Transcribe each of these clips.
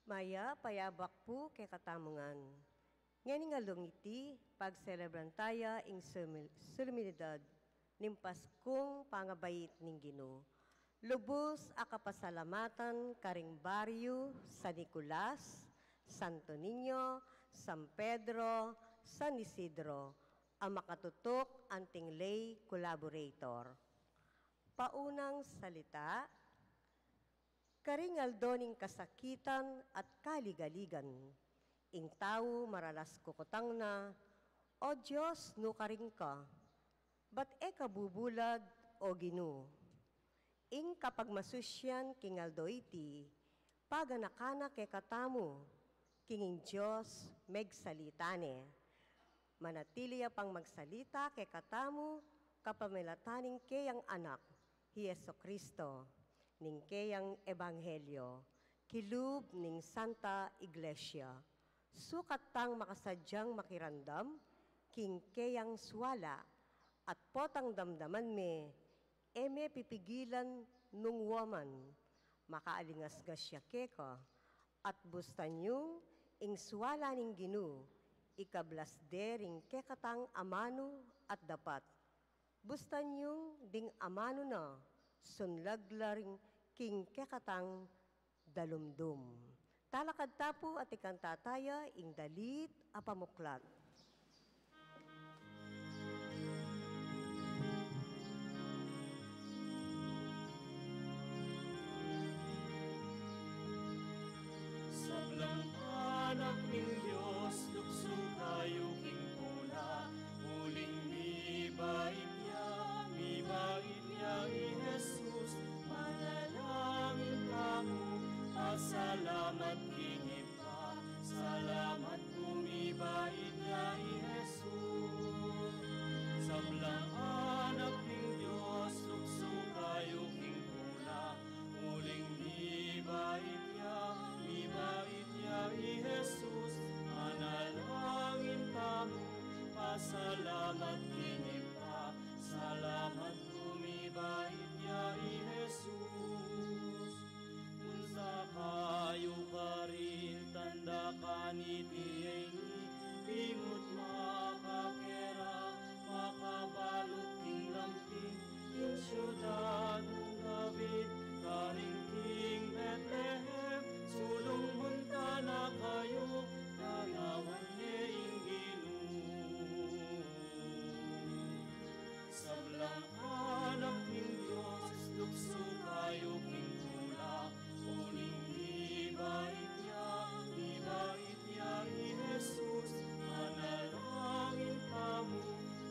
Maya payabak po kay katamungan. Ngayon nga lungiti, pagselebran taya ing solemnidad ning Paskong pangabayit ning Ginoo. Lubos a kapasalamatan karing baryo San Nicolas, Santo Niño, San Pedro, San Isidro, ang makatutok anting lay collaborator. Paunang salita, karingal doning kasakitan at kaligaligan. Ing tao maralas kukutang na, O Diyos, no karing ka, ba't kabubulad o Ginoo? Ing kapag masusyan kingaldo iti, paganakana kay katamu, kinging Diyos megsalitane. Manatili pang magsalita kay katamu, kapamilataning kayang anak, Jesu Kristo, ning kayang ebanghelyo, kilub ning Santa Iglesia. Sukat tang makasadyang makirandam, king kayang swala, at potang damdaman me, eme pipigilan nung woman, makaalingas-gas siya keka, at bustan yung ing swala ning Ginoo, ikablas dering kekatang amano at dapat. Bustan yung ding amano na, sunlaglaring king kekatang dalumdum. Talakad tapo at ikantataya ing dalit apamuklat. Sablang anak ng Diyos, luksong kayo king pula, muling mibait niya ni Jesus, manalangin kamo, pasalamat kinipa, salamat umibait niya ni Jesus. Sablang anak ng Diyos, luksong kayo king pula, muling mibait niya ni Jesus, manalangin kamo, pasalamat kinipa, salamat umibait niya ni Jesus. Munsa kayo ka rin, tanda ka ni Tiyeni, pingot makakera, makabalot king lamping, in syudad ng David, karing king Bethlehem, sulong munta na kayo, dalawan niya ing Ginoo. Sablang anak ng Diyos, lukso kayo king tula, uling ibait niya ni Jesus, manalangin kamo,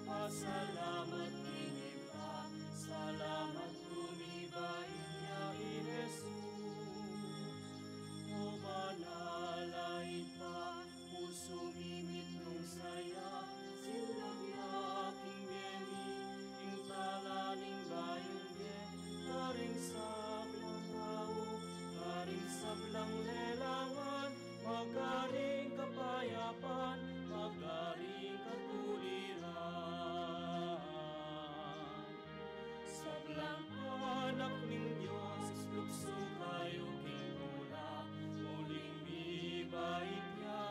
pasalamat kinipa, salamat umibait niya ni Jesus. O manalait pa, puso mimit nung saya, silang yaking bemi, ing talaning bayong de, karing sablang tao, karing sablang lelangan, magaring kapayapan, magaring katuliran. Sablang anak ng Diyos, lukso kayo king pula, muling mibait niya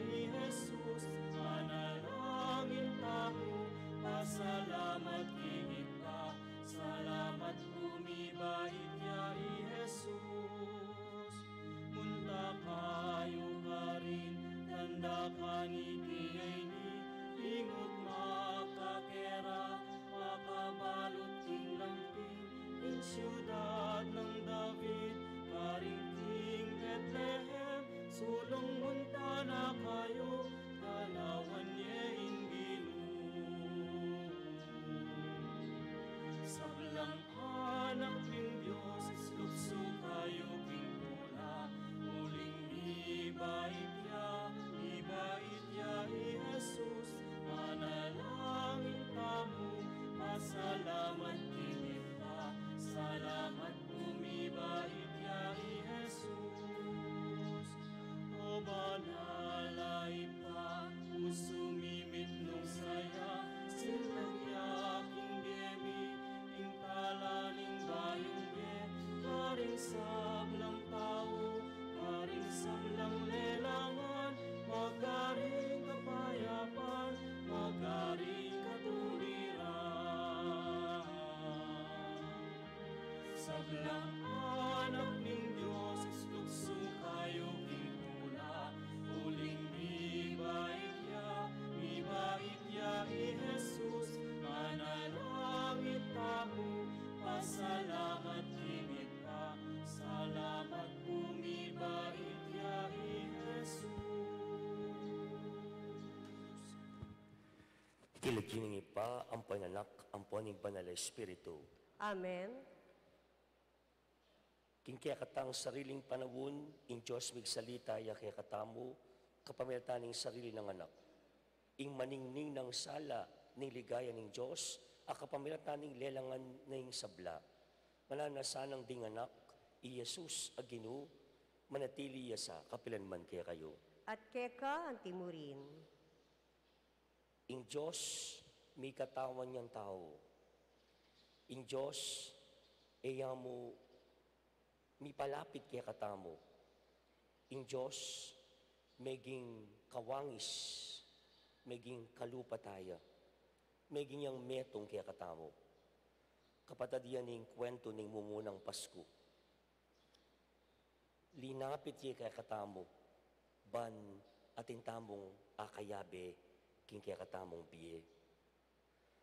ni Jesus, manalangin kamo, pasalamat kinipa, salamat umibait niya ni Jesus. Munta kayo ka rin, tanda ka ni Tiyeni, pingot makakera, makabalot king lamping, in syudad ng David, karing king Bethlehem, sulong munta na kayo, dalawan niya ing Ginoo. Sablang anak ng Diyos, lukso kayo king pula, muling ibait niya ni Jesus, manalangin kamo, pasalamat kinipa, salamat umibait niya ni Jesus. O Sablang anak ning Dios, lukso kayo kintula, uling ibait ya i Jesus, manalangit tamo, pasalamat hingit pa, salamat umibait ya i Jesus. Kilaging pa ang pananak, ang paning banal na Espiritu. Amen. Kaya katang sariling panawon, in Diyos migsalita, ya kaya katamu, kapamilataning sarili ng anak. Ing maningning ng sala, ning ligaya ng Diyos, a kapamilataning lelangan ng sabla. Mananasanang ding anak, i Jesus aginu, manatili sa kapilanman kaya kayo. At keka ang timurin. In Diyos, may katawan niyang tao. In Diyos, iya mo, may palapit kaya katamo. In Diyos, meging kawangis, meging kalupataya, meging yang metong kaya katamo. Kapatid yan ng kwento ng mumunang Pasko. Linapit kaya katamo, ban atin tamong akayabe, king kaya katamong biye.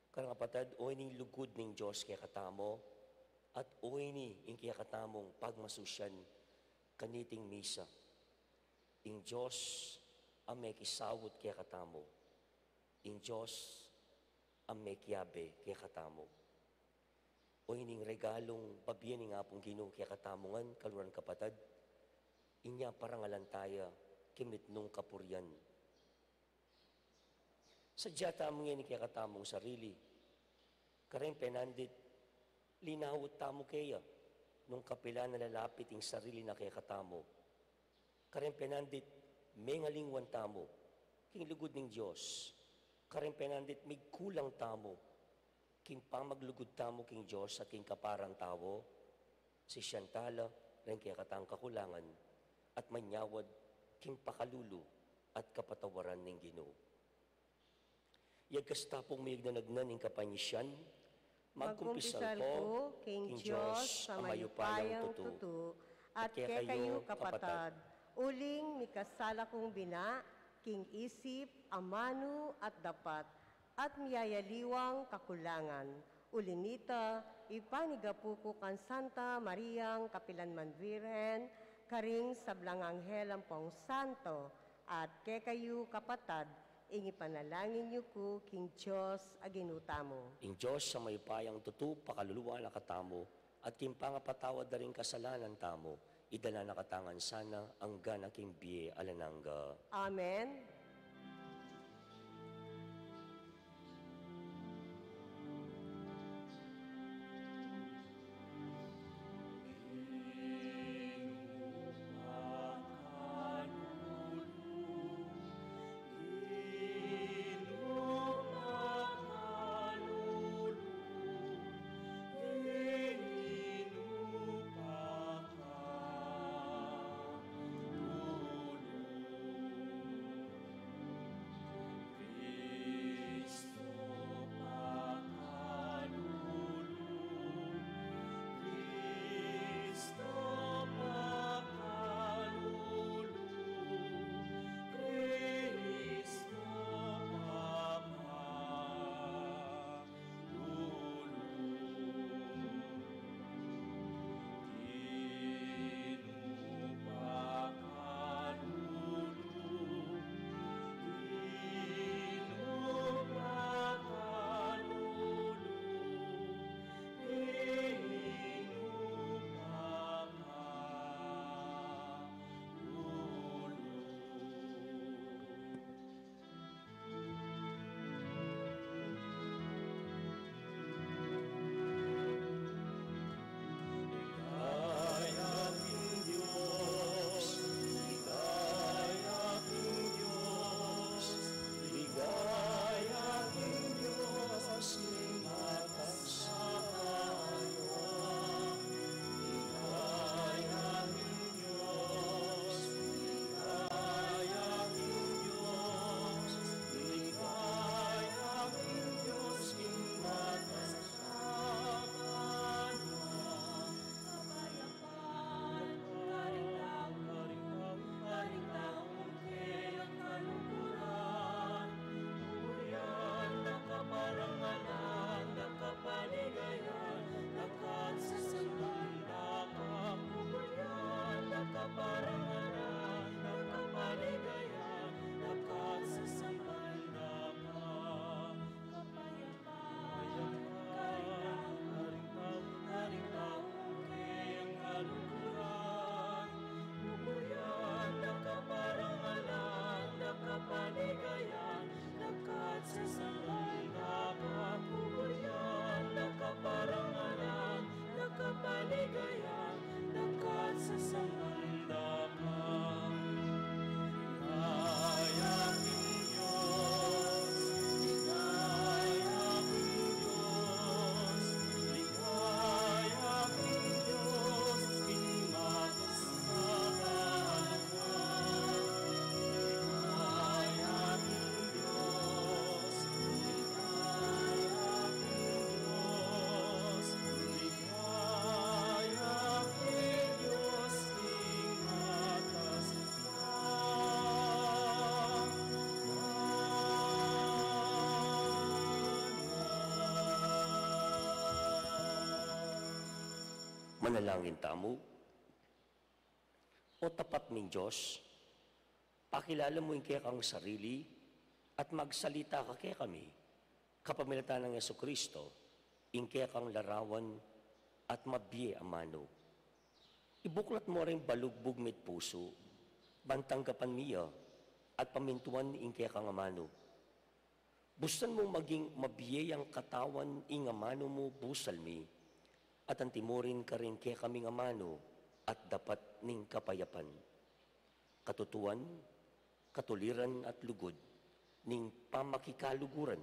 Karang kapatid, o ining lugod ng Diyos kaya katamo, at o ini ing kaya katamong pagmasusyan kaniting misa. Ing Diyos ang may kisawot kaya katamo. Ing Diyos ang may kiyabe kaya katamo. O ining regalong pabiyan ng apong Ginoo kaya katamongan, kaluran kapatid, inya parangalan taya, kimit nung kapuryan. Sadya tamong yan kaya katamong sarili. Kareng penandit, linawot tamo kaya, nung kapila na lalapit ang sarili na kaya katamo. Kareng penandit, may ngalingwan tamo, king lugod ng Diyos. Kareng penandit, may kulang tamo, king pamaglugod tamo king Diyos at king kaparang tawo, si Shantala, rin kaya katang kakulangan, at manyawad, king pakalulu, at kapatawaran ng Ginoo. Yagkastapong may ignanagnan ng kapanyisyan, magkumpisal ko, King Diyos, sa mayupayang tutu, at kaya kayo kapatad, uling mikasala kong bina, king isip, amano at dapat, at miyayaliwang kakulangan. Ulinita, ipanigapu ko kan Santa Mariang Kapilanman Virhen, karing sablang anghel ang pong santo, at kaya kayo kapatad, ingi panalangin niyo ko, king Diyos, aginutamo. Ing Diyos sa may payang tutu, pakaluluwa na katamo, at kimpangapatawad na rin kasalanan tamo, idala na katangan sana, ang gana king biye alananga. Amen. manalangin tamo. O tapat ning Diyos, pakilala mo yung kaya kang sarili at magsalita ka kaya kami. Kapamilatan ng Yesukristo, yung kaya kang larawan at mabiye amano. Ibuklat mo rin balugbog mit puso, bantanggapan miya at pamintuan yung kaya kang amano. Bustan mo maging mabiyayang katawan ing amano mo busal mi, at antimurin ka rin kaya kaming amano at dapat ning kapayapan. Katutuan, katuliran at lugod, ning pamakikaluguran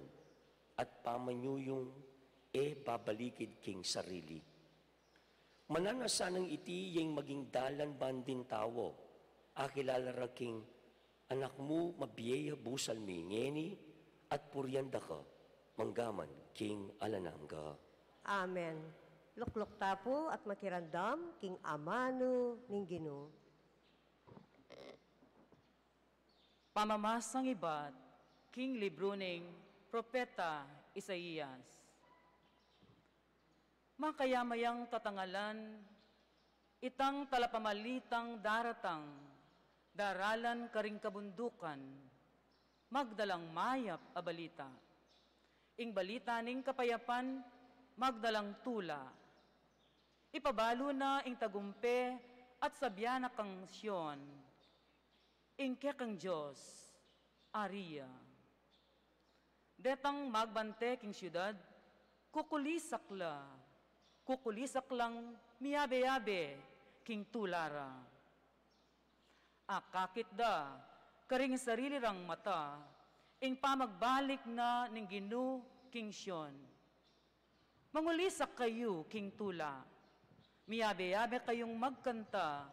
at pamanyuyong babalikid king sarili. Mananasanang iti yung maging dalan bandin tawo, akilala ra king anak mo mabiyaya busal mi ngeni at puryanda ka, manggaman king alanangga. Amen. Luklok tapo at makirandam, king amano ning Ginoo. Pamamasang ibat, king libro ning Propeta Isaías. Makayamayang tatangalan, itang talapamalitang daratang, daralan karing kabundukan, magdalang mayap a balita. Ing balita ning kapayapan, magdalang tula. Ipabalo na ing tagumpe at sabyanak kang Sion, ing kekang Diyos, Aria. Detang magbante king syudad, kukulisak lang miyabe-yabe king tulara. Akakit da, karing sarili rang mata, ing pamagbalik na ning Ginoo king Sion. Mangulisak kayo king tula, miyabe-yabe kayong magkanta,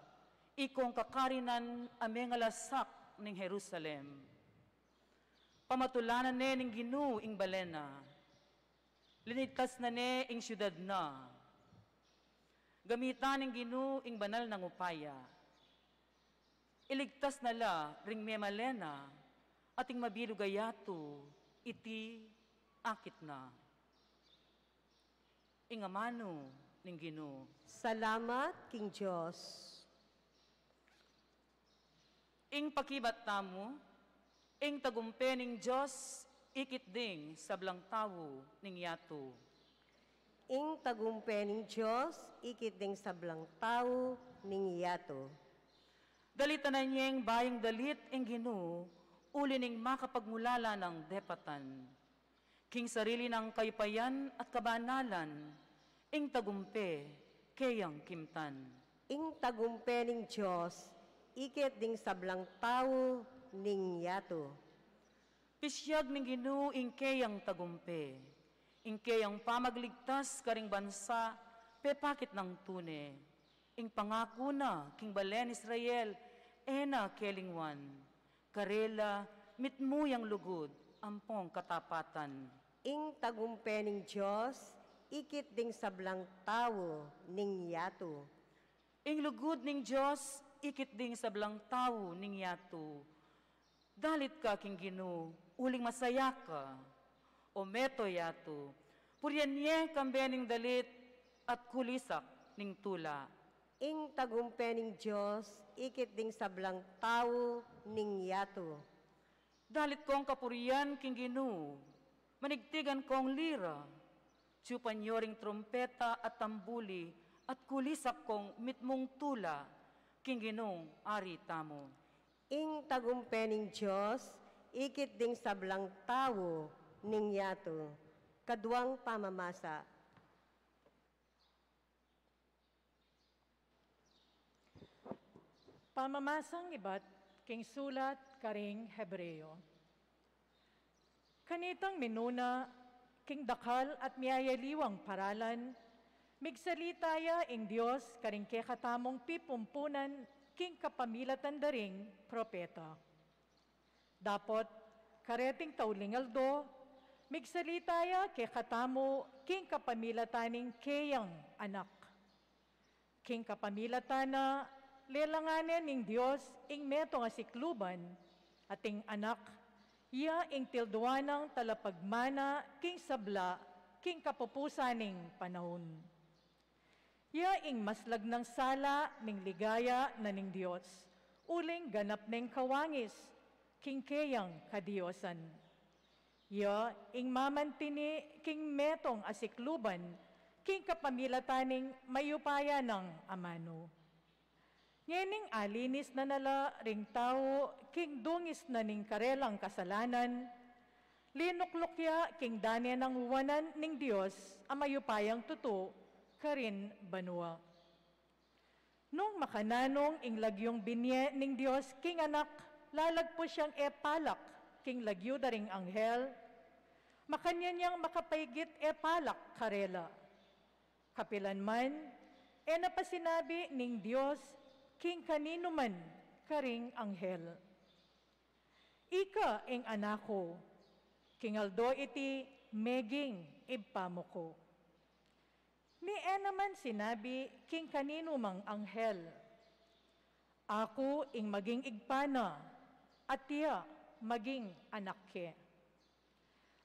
ikong kakarinan ameng alasak ning Jerusalem. Pamatulanan ne ning Ginoo ing balena, linigtas na ne ing syudad na. Gamitan ning Ginoo ing banal ng upaya. Iligtas na la ring memalena, ating mabilugayato, iti akit na. Ing amano ning Ginoo. Salamat, King Diyos. Ing pakibat tamo, ing tagumpe ning Diyos, ikit ding sablang tawo ning yato. Ing tagumpe ning Diyos, ikit ding sablang tao ning yato. Dalitanan niyeng bayang dalit ing Ginoo, uli ning makapagmulala ng depatan. King sarili ng kaypayan at kabanalan, ing tagumpe, kayang kimtan. Ing tagumpe ning Diyos, ikit ding sablang tao ning yato. Pisyag ning Ginoo ing kayang tagumpe, ing kayang pamagligtas karing bansa, pepakit ng tune. Ing pangako na, king balen Israel, ena kelingwan, karela, mitmuyang lugod, ampong katapatan. Ing tagumpe ning Diyos, ikit ding sablang tao ning yato. Ing lugod ning Diyos, ikit ding sablang tao ning yato. Dalit ka king Ginoo, uling masaya ka, o meto yato. Puryan niye kambening dalit at kulisak ning tula. Ing tagumpe ning Diyos, ikit ding sablang tao ning yato. Dalit kong kapurian king Ginoo, manigtigan kong lira, tsupanyoring trompeta at tambuli, at kulisak kong mitmong tula, king Ginoong ari tamo. Ing tagumpe ning Diyos, ikit ding sablang tao ning yato. Kaduang pamamasa. Pamamasang ibat, king sulat karing Hebreo. Kanitang minuna, king dakal at miyayaliwang paralan, migsalitaya ing Diyos karing kekatamong pipumpunan, king kapamilatan daring propeta. Dapot, kareting taulingaldo, migsalitaya kekatamo, king kapamilataning keyang anak. King kapamilatana, lelanganen ning Diyos ing meto nga sikluban, ating anak, iya ing tilduanang talapagmana king sabla, king kapupusaning panahon. Yaing maslag ng sala ning ligaya na ning Dios, uling ganap ning kawangis, kingkeyang kadiyosan. Ya ing mamantini king metong asikluban, king kapamilataning mayupaya ng amano. Ngening alinis na nala ring tao, king dungis na ning karelang kasalanan, linuklukya king dane ng wanan ning Dios, amayupayang tuto, karin banua. Nung makananong ing lagyong binye ning Dios, king anak, lalagpo siyang epalak, king lagyo daring anghel, makanyan niyang makapaygit epalak karela. Kapilan man, napasinabi ning Dios, king kanino man, karing anghel. Ika ing anako, king aldo iti meging ibpamo ko. Ni naman sinabi, king kanino mang anghel, ako ing maging igpana, at tiya maging anak ke.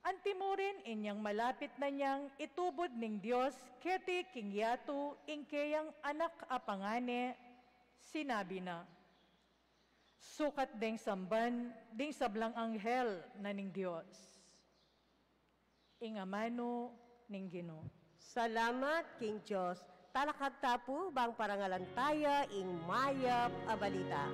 Antimurin inyang malapit na niyang itubod ning Dios, keti king yato ing keyang anak apangane, sinabi na, sukat ding samban, ding sablang anghel na ning Dios. Ing amano ning Ginoo. Salamat, King Diyos. Talakat tapo bang parangalan tayo ing mayap a balita.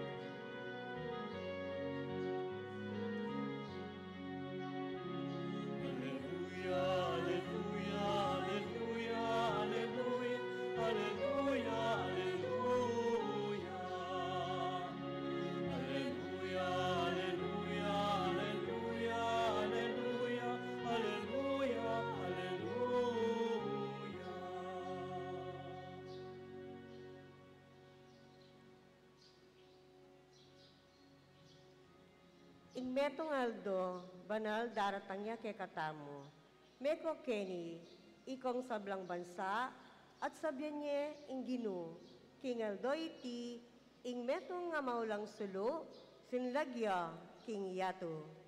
Ing metong aldo, banal daratangya kay katamo. Meko Kenny, ikong sablang bansa, at sabyan niya ing Ginoo. King aldo iti, ing metong nga maulang sulo, sinlagya king yato.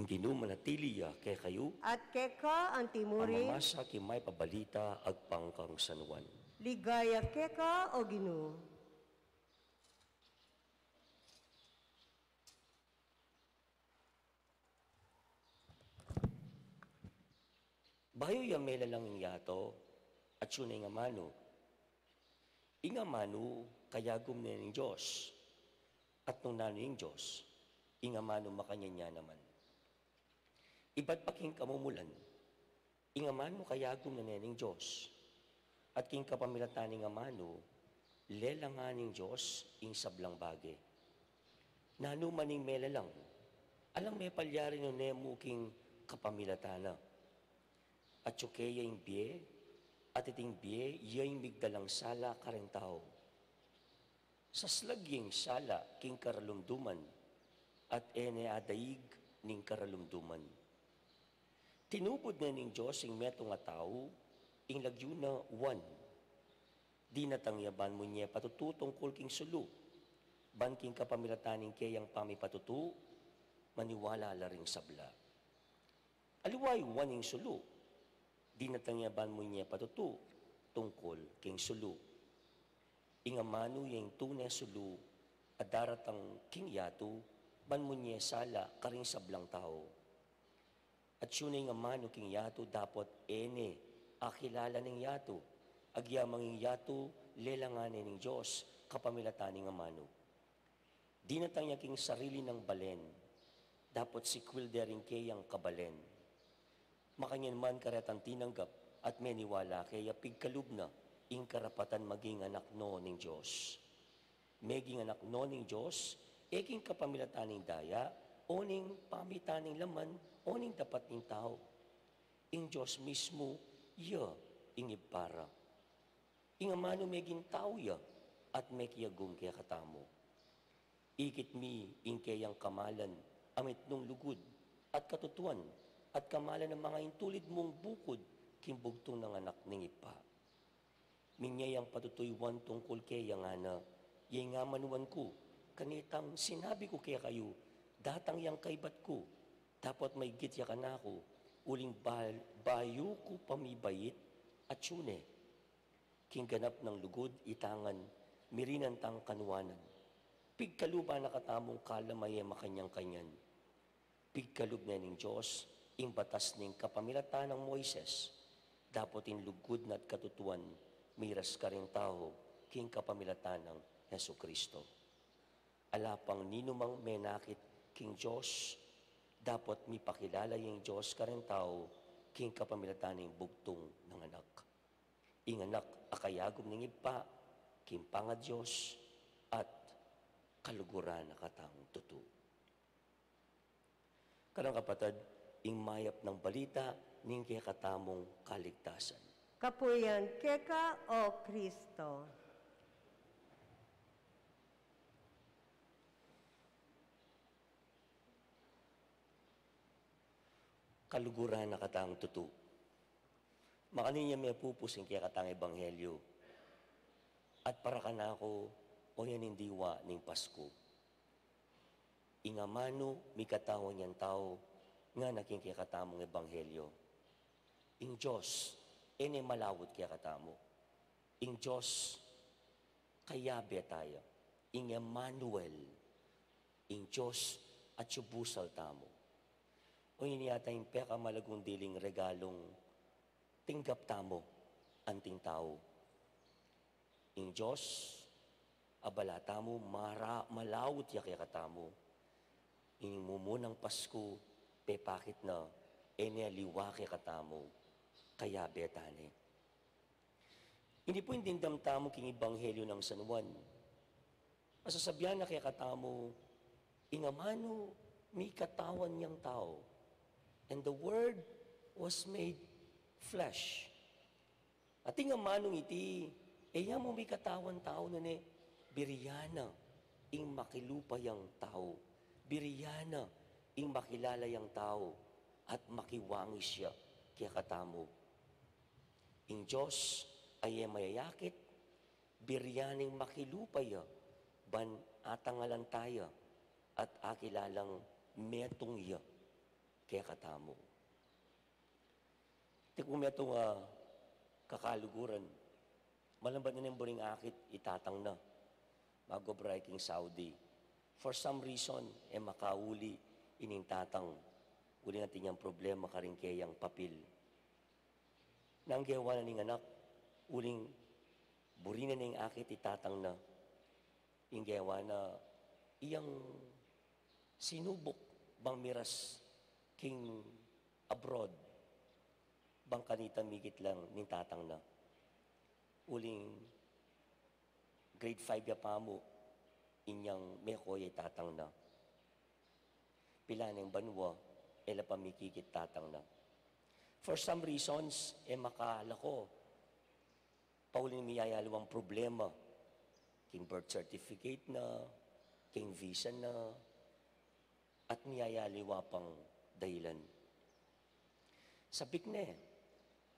Ginoo manatiliya kay kayo, At keka ang ang timurin, mamasa kimay pabalita agpangkang sanuan. ligaya keka o Ginoo. Bayo yamela lang ing yato, at yun ay nga mano. Inga mano, kayagom na ng Diyos. At nung nano yung Diyos, inga mano makanya naman. Iba't pa king kamumulan, inga mano kayagom na ng Diyos. At king kapamilatan nga mano, lelanganing Diyos ing sablang bage. Nano maning mela lang, alang may palyari no nemo king kapamilatana. At yukeya yung biye, at iting biye, yung migdalang sala kareng tao. Sa slagyeng sala, king karalumduman, at adaig ning karalumduman. Tinubod na ning Diyos ing meto nga tao, ing lagyo na one. Di natangyaban mo niya patututong kulking sulu, ban king kapamilataning kayang pamipatutu, maniwala la ring sabla. Aliway one ing sulu, di natangyaban mo niya patutu, tungkol king sulu. Ingamano yung tunay sulu, at daratang king yato, ban mo niya sala karing sablang tao. At yun nga mano king yato, dapat akilala ng yato, agyamang yung yato, lelanganin ng Diyos, kapamilataning nga mano. Di natangya king sarili ng balen, dapat si kwildering kayang kabalen. Makanyan man karetang tinanggap at meniwala kaya pigkalub na ing karapatan maging anak no ng Diyos. Meging anak no ng Diyos, eking kapamilataning daya, oning pamitaning laman, oning dapat ning tao. Ing Diyos mismo, ing ipara. Ing amano meging tao at may kiyagong kaya katamo. Ikit mi ingkayang kamalan, amit nung lugod, at katutuan, at kamalan ng mga intulid mong bukod, kimbugtong ng anak ng ipa. Minyayang patutuywan tungkol kaya nga na, yay nga manuan ko, kanitang sinabi ko kaya kayo, datang yang kaibat ko, dapat may gitya ka na ako, uling bayo ko pamibayit at syune. Kingganap ng lugod, itangan, mirinantang kanuanan. Pigkaluba na katamong kalamay makanyang-kanyan. Pigkalub na ning Diyos, ing batas ning kapamilatan ng Moises, dapat in lugod na't katutuan, miras ka rin tao, king kapamilatan ng Hesu Kristo. Alapang ninumang menakit king Diyos, dapat mipakilala yung Diyos ka rin tao, king kapamilatan ng bugtong ng anak. Ing anak akayagom ng ipa, king panga Diyos, at kaluguran na katang totoo. Karang kapatid, ing mayap ng balita, ning kaya katamong kaligtasan. Kapuyan keka o Kristo. Kaluguran na katang totoo. Makaninya may pupusing kaya katang ebanghelyo. At para ka na ako, o yan hindi wa ning Pasko. Ingamano, may katawan yan tao, nga naking kaya katamong ebanghelyo. Ing Diyos, ene malawot kaya katamo. Ing Diyos, kayabe tayo. Ing Emmanuel, ing Diyos at subusal tamo. O yun yata yung peka malagong diling regalong tinggap tamo, anting tao. Ing Diyos, abalata mo, malawot ya kaya katamo. Ing mumunang Pasko, pepakit na, ene aliwa kaya katamo, kaya betane. Hindi po hindi damtamo king Ebanghelyo ng San Juan. Masasabihan na kaya katamo, ingamano, may katawan niyang tao. And the Word was made flesh. At ingamanong iti, mo may katawan tao na ne, biryana, ing makilupa yang tao. Biryana, ing makilala yang tao. At makiwangi siya, kaya katamo. Ing Diyos ay mayayakit, biryaning makilupaya, ban atangalan tayo, at akilalang metong iya, kaya katamo. Kung metong kakaluguran, malambat na ng buring akit, itatang na, mag-breaking Saudi. For some reason, makauli, inintatang, uli natin yung problema karing kayang papil. Nanggawa na ning anak, uling buri na ning akit, itatang na, inggawa na, iyang sinubok, bang miras, king abroad, bang kanita migit lang, ning tatang na. Uling grade 5 ya pa mo, inyang mekoy tatang na. Pila ng banwa, ela pamikikit tatang na. For some reasons, makalako, pauling miyayalawang problema, king birth certificate na, king visa na, at miyayaliwa pang dahilan. Sabik na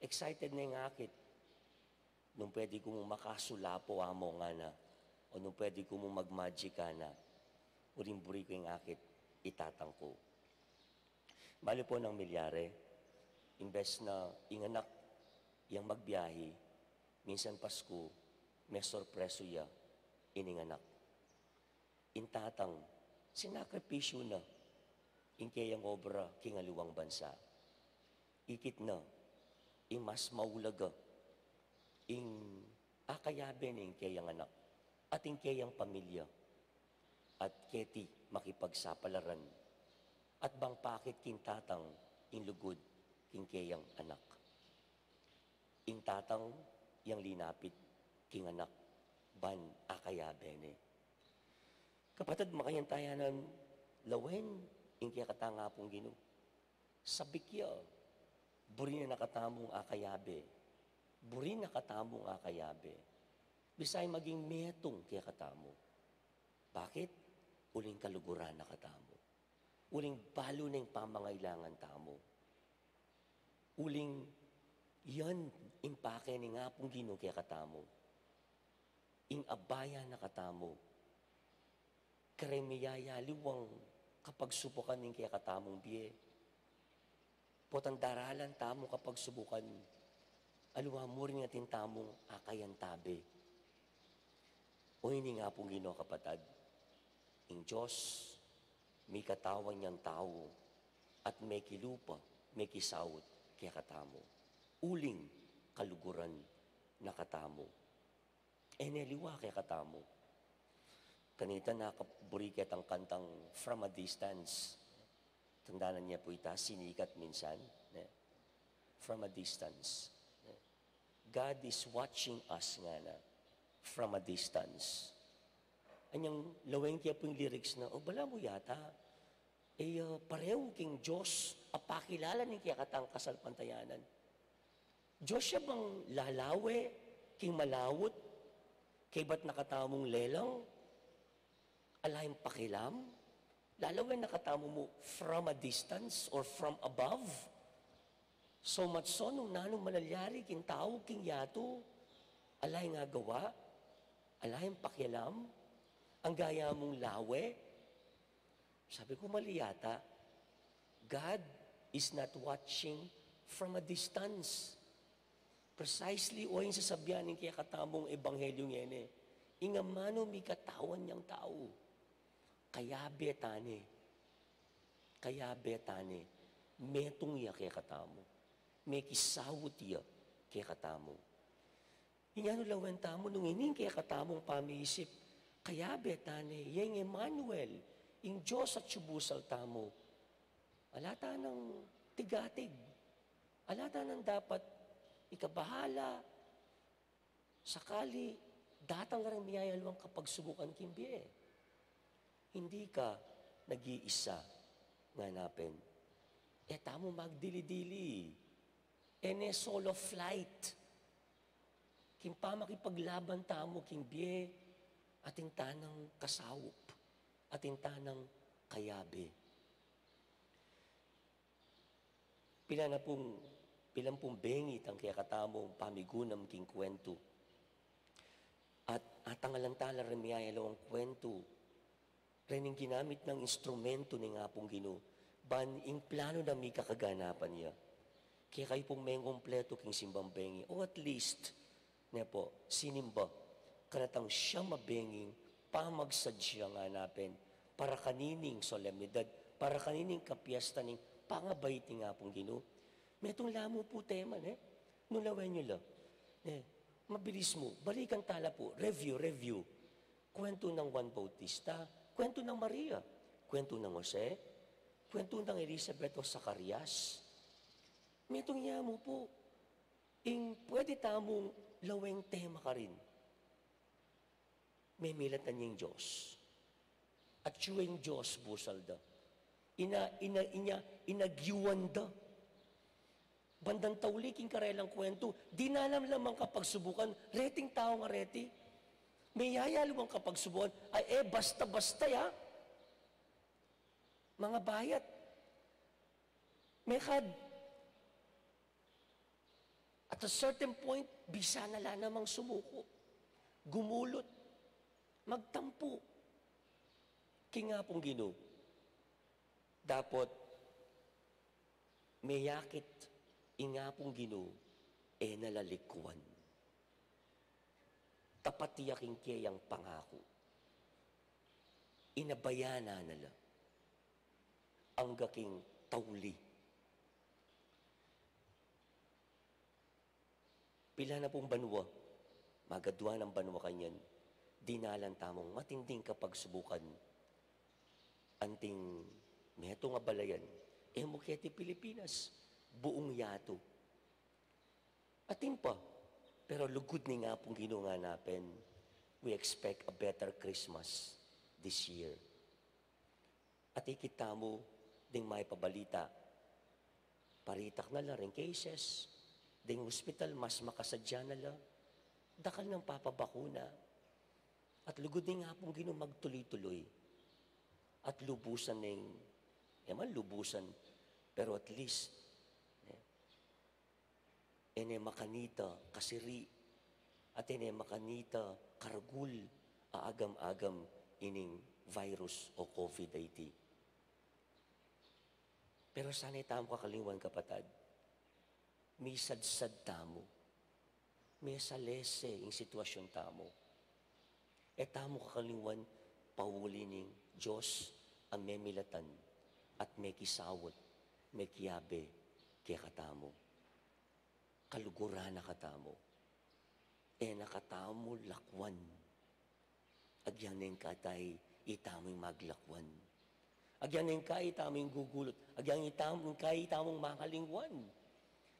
excited na yung akit, nung pwede ko mong makasulapo amo nga na, o nung pwede ko mong mag-magic ka na, uring-buri ko yung akit, itatang ko. Bali po ng milyare, imbes na inganak, yang magbiyahe, minsan Pasko, may sorpreso ya, ininganak. Intatang, sinakripisyo na, inkayang obra, kingaluwang bansa. Ikit na, mas maulaga, akayabe ning kayang anak, at kayang pamilya, at keti makipagsapalaran, at bang pakit kintatang inlugod king kayang anak. Intatang yang linapit king anak, ban akayabe ni. Kapatid, makayantayanan, lawen, kaya katanga pong Ginoo. Sabikya, buri na nakatamong akayabe. Buri na katamong akayabe. Bisay maging metong kaya katamo. Bakit? uling kaluguran na katamo. Uling balo na yung pamangailangan tamo. Uling yan impake ni nga pong Ginoo kaya katamo. Ing abaya na katamo. Karemiyaya liwang kapag subukan ng kaya katamong biye. Potandaralan tamo kapag subukan. Aluwa mo rin natin tamong akayan tabi. O hindi nga pong Ginoo kapatad. Ing Diyos, may katawan niyang tao at may kilupa, may kisawot kaya katamo. Uling kaluguran na katamo. Eneliwa kaya katamo. Kanita nakaburiket ang kantang From a Distance. Tandaan niya po ita, sinikat minsan. From a distance. God is watching us nga na from a distance. Anyang laweng kaya po yung lyrics na, bala mo yata, pareho king Diyos, apakilala ni kaya katang kasalpantayanan. Diyos siya bang lalawe, king malawot, kay ba't nakatamong lelang, alayang pakilam, lalawe nakatamo mo from a distance or from above. So much so, nung nanong malalyari, king tao, king yato, alay nga gawa, alayang pakialam, ang gaya mong lawe. Sabi ko, mali yata. God is not watching from a distance. Precisely, o yung sasabihan ng kaya katamong ebanghelyo ngene, ingamano mi katawan niyang tao. Kaya betane, metong iya kaya katamo. May kisawot iya kaya katamo. Inyano lawan tamo, nung ining kaya katamong pamiisip, kaya betane, yung Emmanuel, yung Diyos at subusal tamo, alata ng tigatig, alata ng dapat ikabahala, sakali, datang nga rin miyayalwang kapag subukan kimbiye. Hindi ka nag-iisa nga napin. Tamo magdili-dili. Ene solo flight. Kimpa makipaglaban tamo kimbiye, ating tanang kasawop, ating tanang kayabe. Pilang pong bengit ang kaya katamong pamigunam king kwento. At atangalantala rin miyayalaw ang kwento. Rening ginamit ng instrumento ni nga pong Ginoo. Ban ing plano na may kakaganapan niya. Kaya kayo pong may kompleto king simbang bengi. O at least, po, sinimba. Kanatang siya mabenging, pamagsadya nga napin, para kanining solemnidad, para kanining kapiesta ning pangabait ni nga pong Ginoo. May itong lamo po tema, nulawan nyo lang. Mabilis mo, balikan tala po, review. Kwento ng Juan Bautista, kwento ng Maria, kwento ng Jose, kwento ng Elizabeth o Zacarias. May itong yamo po, pwede tamong laweng tema ka rin. May milatan niyang Diyos. At yung Diyos, busal da. Inagyuan da. Bandang tauliking karelang kwento, di na alam lamang kapag subukan, reting tao nga reti. May yayalumang kapag subukan, basta-basta ya. Mga bayat. May kad. At a certain point, bisa na namang sumuko. Gumulot. Magtampo. Kinga pong Ginoo. Dapat may yakit inga pong Ginoo nalalikuan. Tapat tiyaking kiyang pangako. Inabayana nila ang gaking tauli. Pila na pong banwa, magadwa ng banwa kanyan, dinalan tamong matinding kapag subukan. Anting meto nga balayan, muketi Pilipinas, buong yato. Atin pa, pero lugod ni nga pong Ginoo nga napin, we expect a better Christmas this year. At ikita mo, ding may pabalita, paritak na lang rin cases, ding hospital, mas makasadya na lang, dakal ng papabakuna, at lugod ni nga pong Ginoo magtuloy-tuloy. at lubusan ng, man lubusan, pero at least, ene makanita kasiri, at ene makanita karagul, aagam-agam ining virus o COVID-19. Pero sana'y tamo kakalingwan kapatad, may sadsad tamo, may salese yung sitwasyon tamo. E tamo kakalingwan, pauli ning Diyos ang memilatan at may kisawot, may kiyabe, kaya katamo. Kaluguran na katamo. E nakatamo lakwan. Agyan ng katay, itamong maglakwan. Agyan ng kay, itamong gugulot. Agyan ng kay, itamong makalingwan.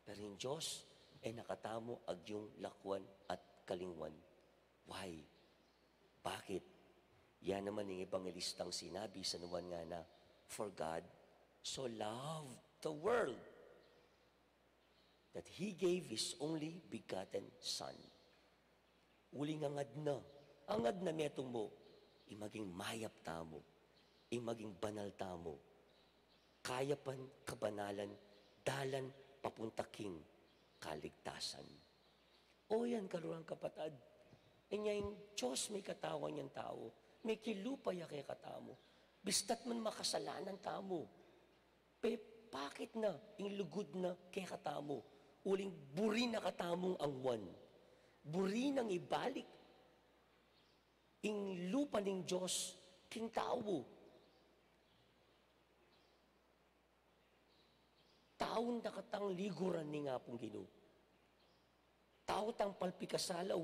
Pero yung Diyos, nakatamo agyong lakwan at kalingwan. Why? Bakit? Yan naman yung ebangelistang sinabi sa nuwan nga na, for God so loved the world that He gave His only begotten Son. Uling angad na metong mo, imaging mayap tamo, imaging banal tamo, kayapan, kabanalan, dalan, papuntaking kaligtasan. O yan, kalurang kapatad, inya yung Diyos may katawan niyang tao, may kilupaya kay katamo, bistat man makasalanan tamo, bakit na, yung lugod na kay katamo, uling buri na katamong angwan, buri nang ibalik, ing lupa ng Diyos, king tao. Taon na katang liguran ni nga pong Ginoo. Tao tang palpikasala,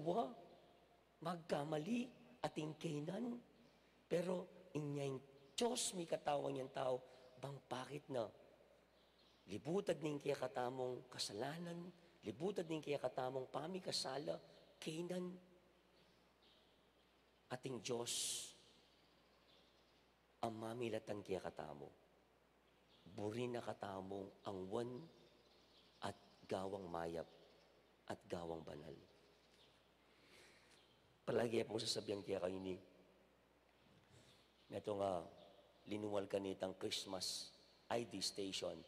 magkamali ating kainan. Pero inyang Diyos may katawan niyang tao, bang bakit na? Libutad ning kaya katamong kasalanan, libutad ning kaya katamong pamikasala, kainan, ating Diyos, ang mamilatan kaya katamo. Buri na katamong angwan at gawang mayap at gawang banal. Palagi pong sasabihan kaya kayo ni, neto nga, linuwal ka nitang Christmas ID station,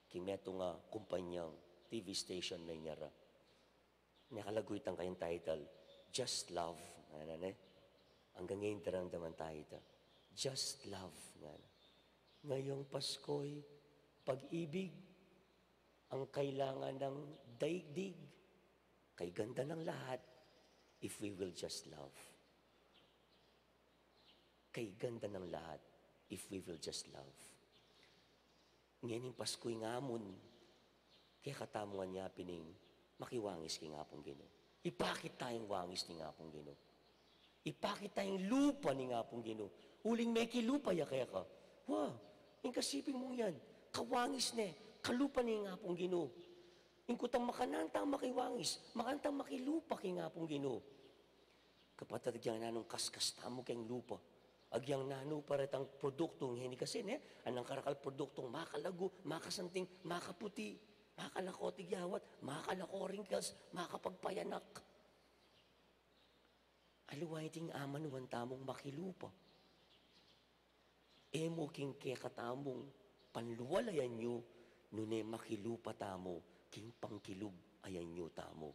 kimeto nga kumpanyang TV station na inyara. Nakalagoy tang kayong title, Just Love. Hanggang ngayon daramdaman tayo ito. Just love. Ngayong Pasko'y pag-ibig ang kailangan ng daigdig. Kay ganda ng lahat if we will just love. Kay ganda ng lahat if we will just love. Ngayon yung Pasko'y ngamon, kaya katamungan niya pining makiwangis kay ngapong Ginoo. Ipakit tayong wangis ni ngapong Ginoo. Ipakit tayong lupa ni nga pong Ginoo. Uling may kilupa ya kaya ka. Yung kasiping mong yan, kawangis ne, kalupa ni nga pong Ginoo. Yung kutang makanantang makiwangis, makantang makilupa kay nga pong Ginoo. Kapatid yang nanong kaskas tamo kayong lupa. Agyang nano paretang produktong hindi kasi anang karakal produktong makalago, makasanting, makaputi, makalakotig yawat, makalako wrinkles, makapagpayanak. Aluway ting aman wan tamong makilupa. Emo king kaya katamong panluwalayan nyo, nune makilupa tamo, king pangkilub ayan nyo tamo.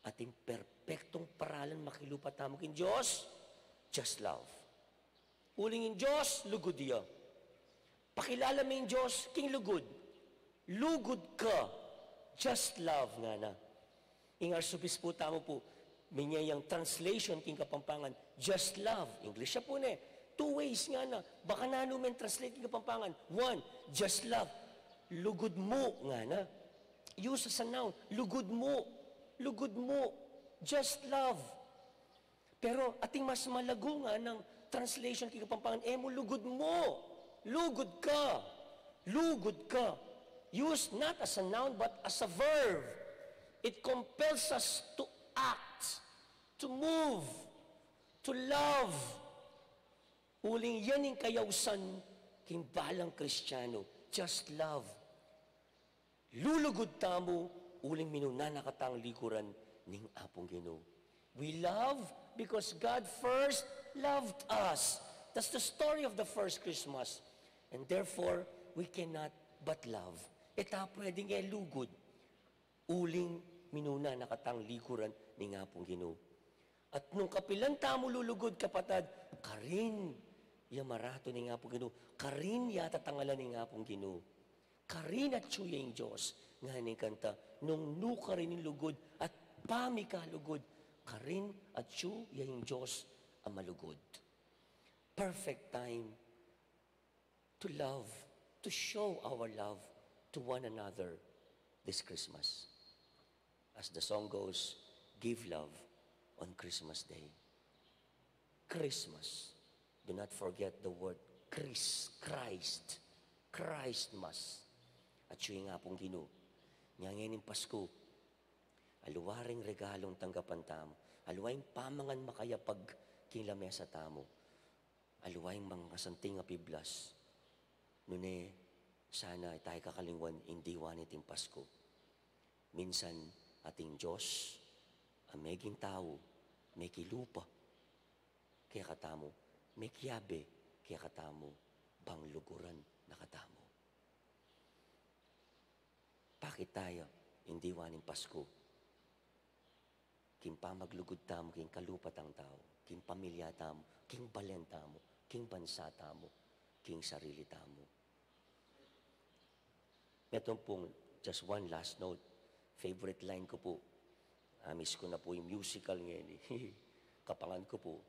Ating perpektong paralan makilupa tamo king Diyos, just love. Ulingin Diyos, lugod diya. Pakilala mo yung Diyos, king lugod. Lugod ka, just love nga na. Ingar subis po tamo po, minya yung translation king Kapampangan, just love. English siya po ne. 2 ways nga na. Baka nanumen translate king Kapampangan. 1, just love. Lugod mo nga na. Use as a noun. Lugod mo. Lugod mo. Just love. Pero ating mas malago nga ng translation king Kapampangan, mo lugod mo. Lugod ka. Lugod ka. Use not as a noun but as a verb. It compels us to act, to move, to love. Uling yan yung kayawsan king balang Kristiyano. Just love. Lulugod tamo, uling minuna nakatang likuran ning apong Ginoo. We love because God first loved us. That's the story of the first Christmas. And therefore, we cannot but love. Ita pwedeng lugod. Uling minuna nakatang likuran ni nga pong Ginoo. At nung kapilan tamo lulugod kapatad, karin yamarato ni nga pong Ginoo. Karin yata tangalan ni nga pong Ginoo. Karin at suya yung Diyos. Nga ni kanta, nung nuka rin yung lugod at pami ka lugod. Karin at suya yung Diyos ang malugod. Perfect time to love, to show our love to one another this Christmas. As the song goes, give love on Christmas Day. Christmas. Do not forget the word Christ. Christmas. At siya nga pong Ginoo. Ngayon ng Pasko, aluwaring regalong tanggapan tamo. Aluwaring pamangan makayapag kinlamesa tamo. Aluwaring mga kasanting apiblas. Nune, sana tayo kakalingwan hindi waniting Pasko. Minsan, ating Diyos, ang meging tao, may kilupa, kaya katamo, may kiyabe, kaya katamo, bang luguran na katamo. Bakit tayo hindi waning Pasko? King pamaglugod tamo, king kalupat ang tao, king pamilya tamo, king balen tamo, king bansa tamo, king sarili tamo. Meron pong just one last note. Favorite line ko po. Miss ko na po yung musical ngayon. Kapangan ko po.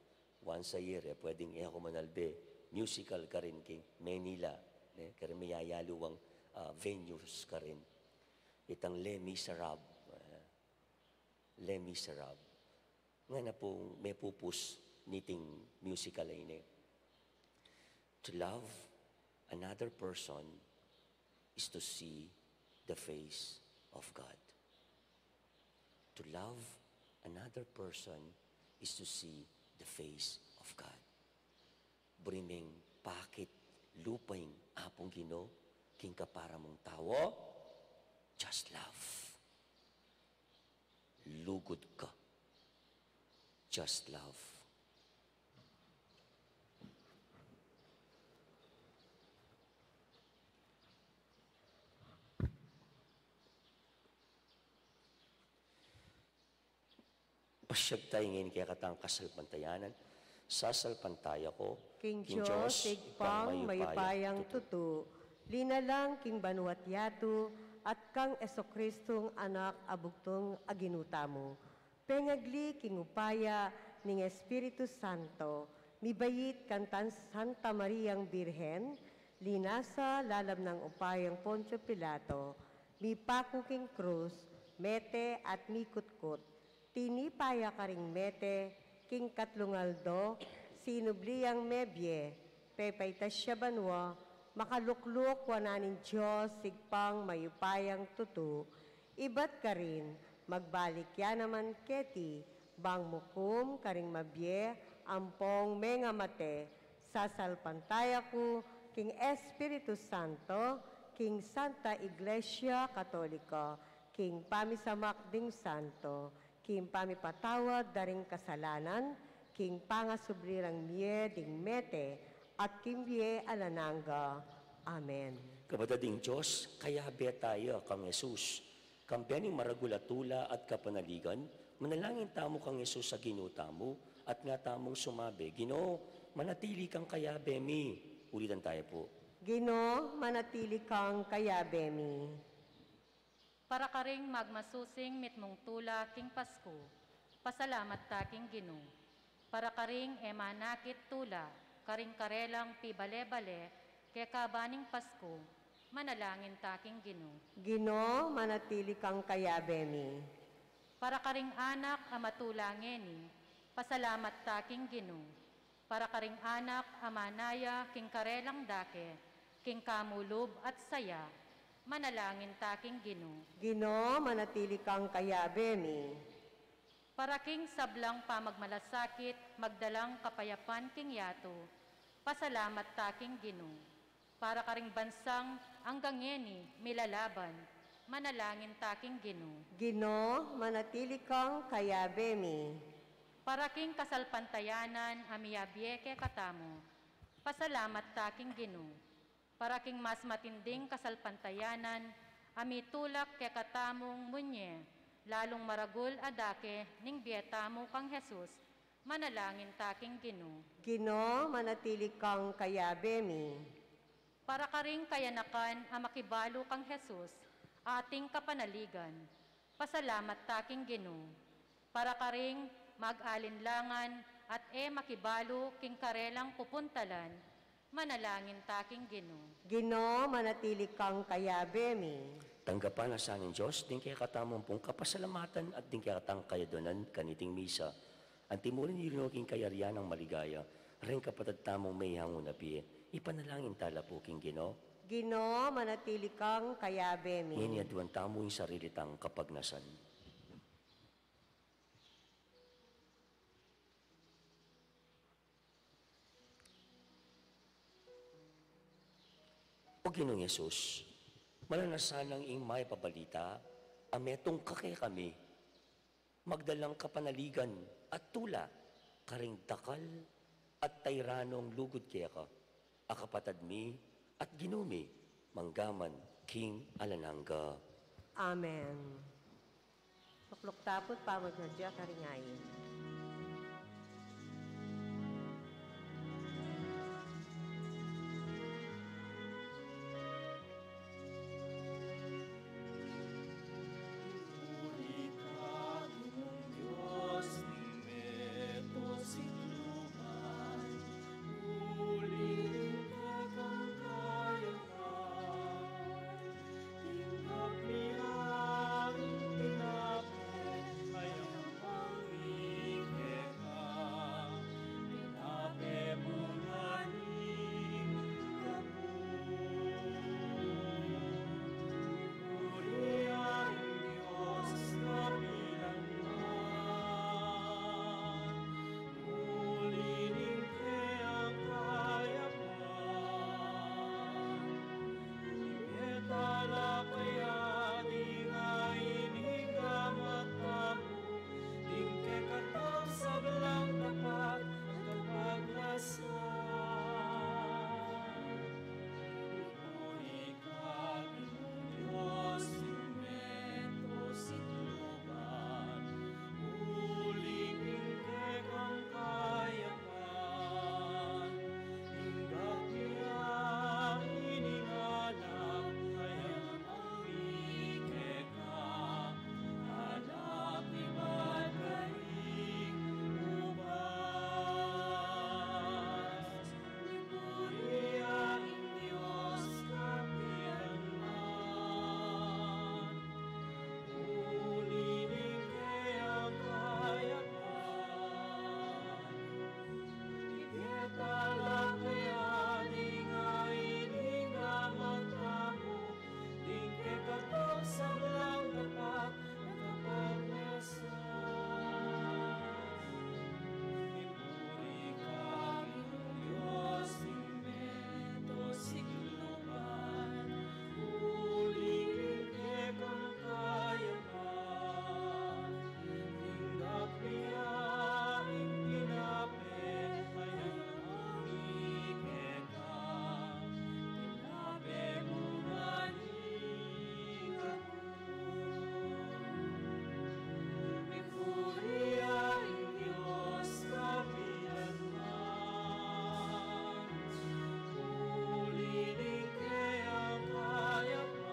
Once a year, pwedeng ako manalbe. Musical ka rin, king Manila. Kaya may yayaluwang venues ka rin. Itang Les Miserables. Les Miserables. Nga na po, may pupus niting musical ay ini. To love another person is to see the face of God. To love another person is to see the face of God. Briming pakit lupaing apong Ginoo king kapara mong tawo, just love. Lugod ka. Just love. Pasyag tayo ngayon kaya katang kasalpantayanan. Sasalpantaya ko, King Diyos, igpang mayupayang tutu, linalang king banuat yatu, at kang Esokristong anak abugtong aginutamo. Pengagli king upaya ning Espiritu Santo, mibayit kantan Santa Mariang Birhen, linasa lalab ng upayang Poncio Pilato, mipaku king krus, mete at mikutkut, tinipaya ka ring mete, king katlungaldo, sinubliyang mebye, pepaytas siya banwa, makalukluk wananin Diyos, sigpang mayupayang tutu, ibat ka rin, magbalik ya naman keti, bang mukum karing mabye, ampong menga mate, sasalpantaya ko, king Espiritu Santo, king Santa Iglesia Katolika, king pamisamak ding Santo, king pamipatawad daring kasalanan, king pangasublirang miye ding mete, at king biye alananga. Amen. Kapatading Diyos, kaya be tayo kang Jesus. Kampiyaning maragulatula at kapanaligan, manalangin tamo kang Jesus sa ginutamo, at nga tamong sumabi, Ginoo, manatili kang kaya bemi. Ulitan tayo po. Ginoo, manatili kang kayabemi. Para ka ring magmasusing mitmong tula king Pasko, pasalamat ta king Ginoo. Para ka ring emanakit tula, karing karelang pibale-bale, ke kabaning Pasko, manalangin ta king Ginoo. Ginoo, manatili kang kayabemi. Para ka ring anak amatulangeni, pasalamat ta king Ginoo. Para ka ring anak amanaya king karelang dake, king kamulub at saya, manalangin ta king Ginoo. Ginoo, manatili kang kayabemi. Para king sablang pamagmalasakit, magdalang kapayapan king yato, pasalamat ta king Ginoo. Para ka ring bansang anggangeni, milalaban, manalangin ta king Ginoo. Ginoo, manatili kang kayabemi. Para king kasalpantayanan, amiyabyeke katamo, Pasalamat taking Ginoo, para king mas matinding kasalpantayanan, ami tulak ke katamong munye, lalong maragul adake ning bietamo kang Jesus, manalangin taking Ginoo. Ginoo, manatili kang kayabe mi. Para karing kayanakan ang makibalo kang Jesus, ating kapanaligan. Pasalamat taking Ginoo. Para karing mag-alinlangan at makibalo king karelang pupuntalan, manalangin taking Ginoo. Ginoo, manatili kang kayabe mi. Tanggapan na sa aning Diyos, din kaya katamong pong kapasalamatan at din kaya katang kayadonan kaniting misa. Ang timurin ni Rinoging kayarian ng maligaya, rin kapatid tamong may hango na biye. Ipanalangin tala po king Ginoo. Ginoo, manatili kang kayabe mi. Nginiaduan tamo yung sarili tang kapagnasan. O Ginoong Yesus, malanasanang ing may pabalita, ametong kake kami, magdalang kapanaligan at tula, karing dakal at tayranong lugod kaya ka, akapatad mi at ginumi, manggaman, King Alananga. Amen. Tuklok tapot, pamagmadya karingayin.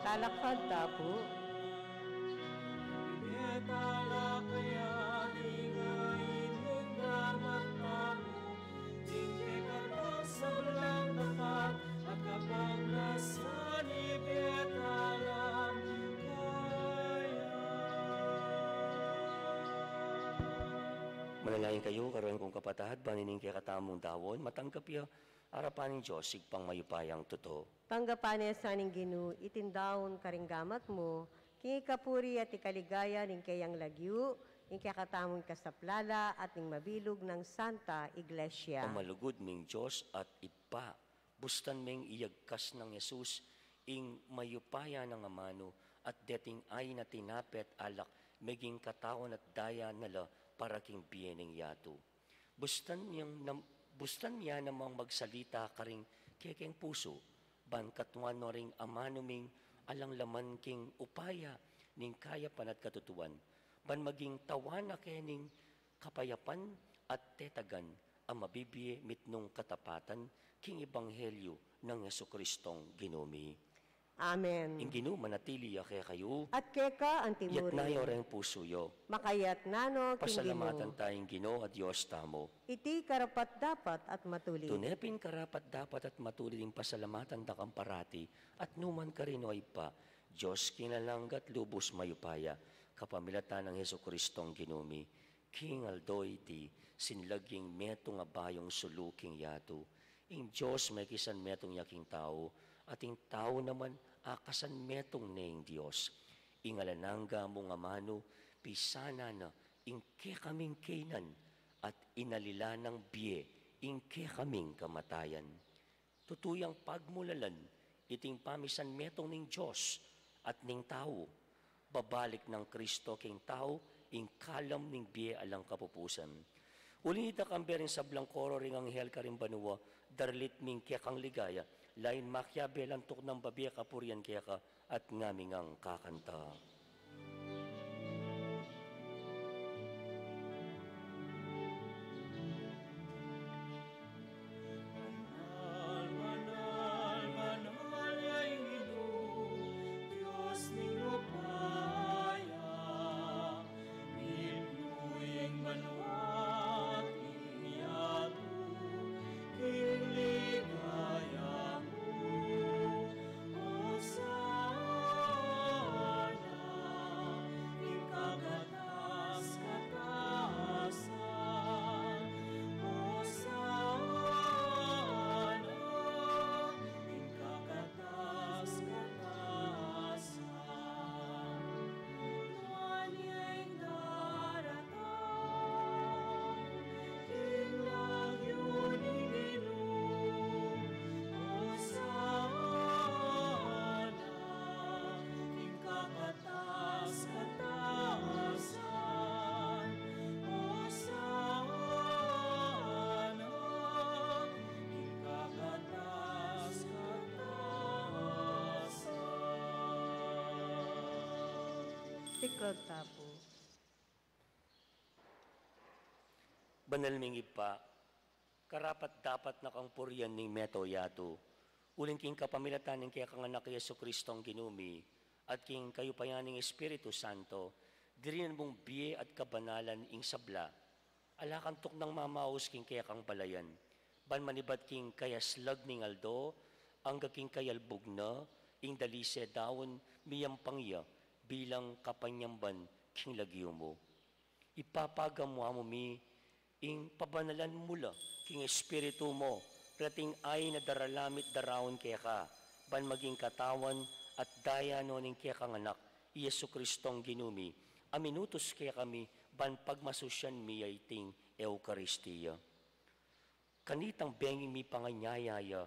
Talakad tapo. Manalangin kayo, karoon kong kapatahad, banining kaya katamong dawon, matanggap ya, harapan ng Diyos, sigpang mayupayang totoo. Tanggapan niya sa ning Ginoo, itindawon karinggamat mo, king ikapuri at ikaligaya ning kayang lagyu, ning kakatamong kasaplala at ning mabilog ng Santa Iglesia. Ang malugod ming Diyos at ipa, bustan ming iyagkas ng Yesus, ing mayupaya ng amano, at deting ay na tinapet alak, meging katawan at daya nala, para king biyening yato. Bustan bustan niya namang magsalita karing kekeng puso, ban katuan no ring amanuming alang laman king upaya ning kaya panat katutuan, ban maging tawana kening kapayapan at tetagan ang mabibiye mitnong katapatan king ebanghelyo ng Jesucristong Ginumi. Amen. Ing Ginoo manatili kaya kayo, At keka ang yat na timuri. yoreng puso yo. Makayat nano Pasalamatan kinggino. tayong Ginoo at Diyos tamo. Iti karapat dapat at matuli. Tunepin karapat dapat at matuloy din pasalamatan da kang parati at numan ka rin o pa, Diyos kinalanggat lubos mayupaya, kapamilatan ng Jesucristong Ginumi, King Aldoy di sinlaging metong abayong suluking yato, ing Diyos may kisan metong yaking tao, at ing tao naman akasan metong neng Diyos. Ingalanangga mong amano, pisana na, ingke kaming kainan, at inalila ng biye, ingke kaming kamatayan. Tutuyang pagmulalan, iting pamisan metong ning Diyos, at ning tao, babalik ng Kristo king tao, ing kalam ning biye alang kapupusan. Uling ita kamberin sa blangkoro ring anghel karing banua, darlit ming kaya kang ligaya, lain makya belantok ng babiya kapurian kaya ka, at ngaming ang kakanta. Tiklod tapo. Banal ming ipa, karapat dapat nakangpuryan ning meto yato, uling king kapamilatan ning kaya kang anak Yesu Kristong Ginumi, at king kayo payaning Espiritu Santo, dirinan mong biye at kabanalan ing sabla, alakantok ng mamaos king kaya kang balayan, ban manibat king kayaslag ning aldo, ang king kayalbog na, ing dalise dawon miyampangya, bilang kapanyamban king lagyo mo. Ipapagamuha mo mi, ing pabanalan mula, king espiritu mo, prating ay na daralamit darawon kaya ka, ban maging katawan at daya noning kaya kang anak, Yesu Kristong Ginumi, aminutos kaya kami, ban pagmasusyan mi ay ting Eucharistia. Kanitang benging mi panganyayaya,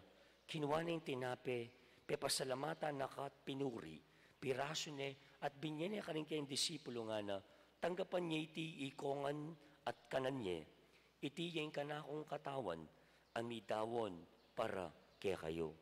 kinuha na yung tinape, pepasalamatan nakat pinuri, piraso ne, at binyan niya kaning kayong disipulo nga na, tanggapan niya iti ikongan at kananye, iti yung kanakong katawan, amidawon para kaya kayo.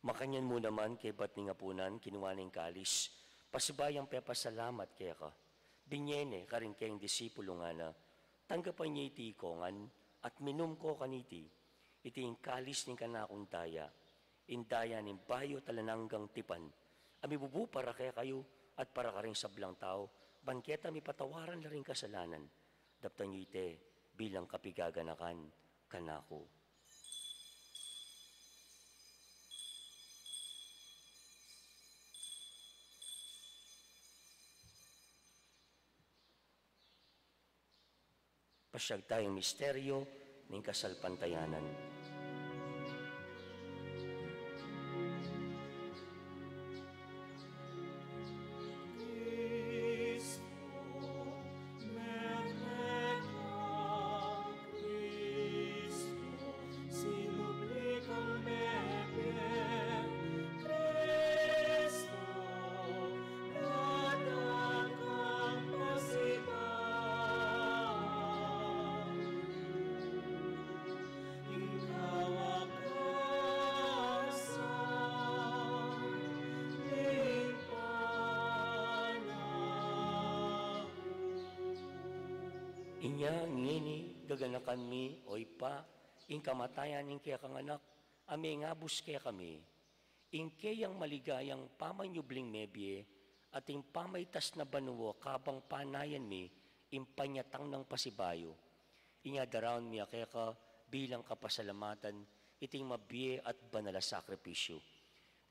Makanyan mo naman kay ba't ni ngapunan, kinuha ng kalis, pasibayang pepasalamat kaya ka. Binyene karing kayong disipulo nga na, tanggapan niya iti ikongan, at minum ko kaniti, iti yung kalis ng kanakong daya, indaya ng bayo talananggang tipan, amibubu para kaya kayo, at para ka rin sablang tao, bangketa mi patawaran na rin kasalanan, daptan niyo ite bilang kapigaganakan kanako. Pasyag tayong misteryo ng kasalpantayanan. Inya ngini gaganakan mi oy pa ing kamatayan ing kaya kang anak ame ngabus kaya kami ing kayang maligayang pamanyubling mebye at ing pamaytas na banuwo kabang panayan mi ing panyatang ng pasibayo. Inya daraon mi kaya ka bilang kapasalamatan iting mabye at banala sakripisyo.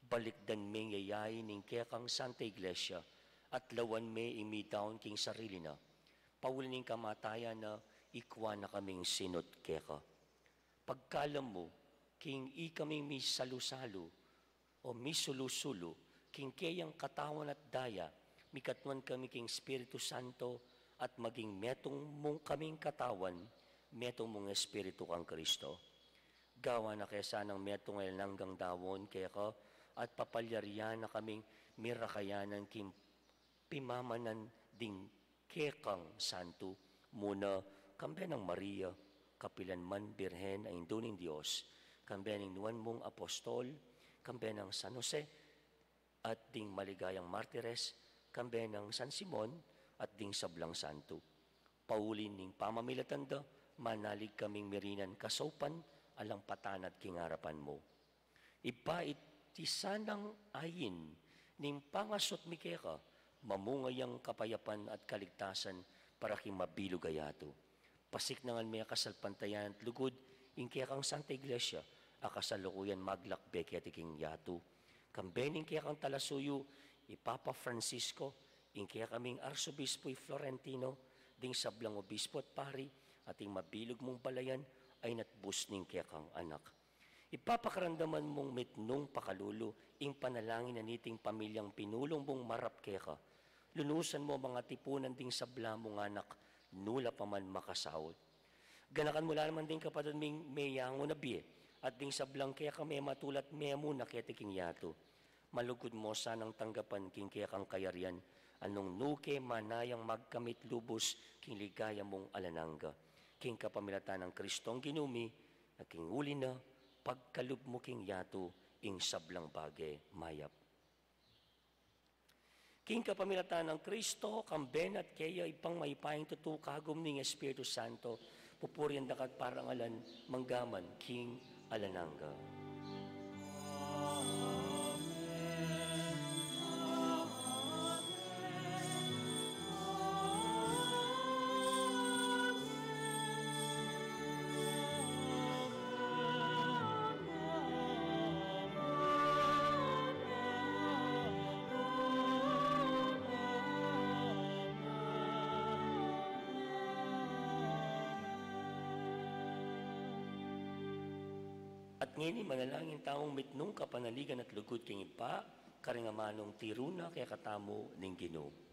Balikdan mi yayayin ing kaya kang Santa Iglesia at lawan mi imidaon king sarili na. Paulining kamatayan na ikwa na kaming sinot keka. Pagkalam mo, king ikaming mi salusalo o mi sulusulo, king kayang katawan at daya, mikatwan kami king Espiritu Santo at maging metong mong kaming katawan, metong mong Espiritu kang Kristo. Gawa na kaya sanang metong elangang dawon keka at papalyarian na kaming mirakayanan king pimamanan ding kekang santo muna kambe ng Maria, kapilan man birhen ay induning Diyos, kambe ng nuwan mong apostol, kambe ng San Jose, at ding maligayang martires, kambe ng San Simon, at ding sablang santo. Paulin ning pamamilatanda, manalig kaming mirinan kasopan, alang patan at kingarapan mo. Ipait tisanang ayin, ning pangasot mikeka, mamungayang kapayapan at kaligtasan para kimabilog ayato. Pasik nangan may kasalpantayan at lugod, ingkaya kang Santa Iglesia, akasalukuyan maglakbek yatiking yato. Kambening kaya kang talasuyo, Ipapa Francisco, ingkaya kaming Arsobispo Florentino, ding sablang obispo at pari, ating mabilog mong balayan, ay natbus ning kaya kang anak. Ipapakarandaman mong mitnong pakalulo, ing panalangin na niting pamilyang pinulong mong marap kaya ka. Lunusan mo mga tipunan ding sabla mong anak, nula pa man makasahod. Ganakan mo naman din kapatid ming mayango na biye, at ding sablang kaya ka may matulat may muna kaya tiking yato. Malugod mo sanang tanggapan king kaya kang kayarian, anong nuke manayang magkamit lubos king ligaya mong alananga. King kapamilatan ng Kristong ginumi, na king uli na, pagkalub mo king yato, ing sablang bage mayap. King kapamilatan ng Kristo, kamben at kaya ipang maipayang tutukagom ning Espiritu Santo, pupurian dakat parangalan, manggaman, King Alananga. At ngini manalangin taong mitnong kapanaligan at lugod king ipa, karingamanong tiruna kaya katamo ning Ginoo.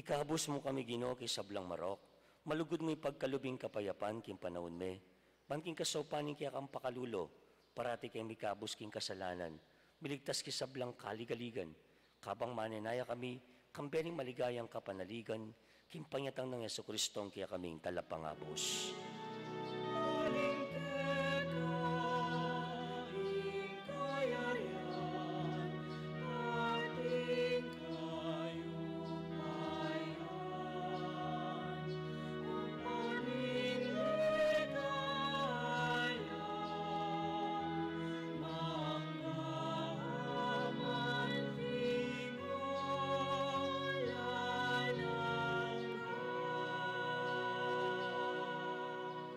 Ikabos mo kami Ginoo kay sablang marok, malugod mo pagkalubing kapayapan king panahon me, banking kasopaning kaya kang pakalulo, parati kay mikabos king kasalanan, miligtas ki sablang kaligaligan, kabang manenaya kami, kambening maligayang kapanaligan, king panyatang ng Yesu-Kristong kaya kaming talapangabos.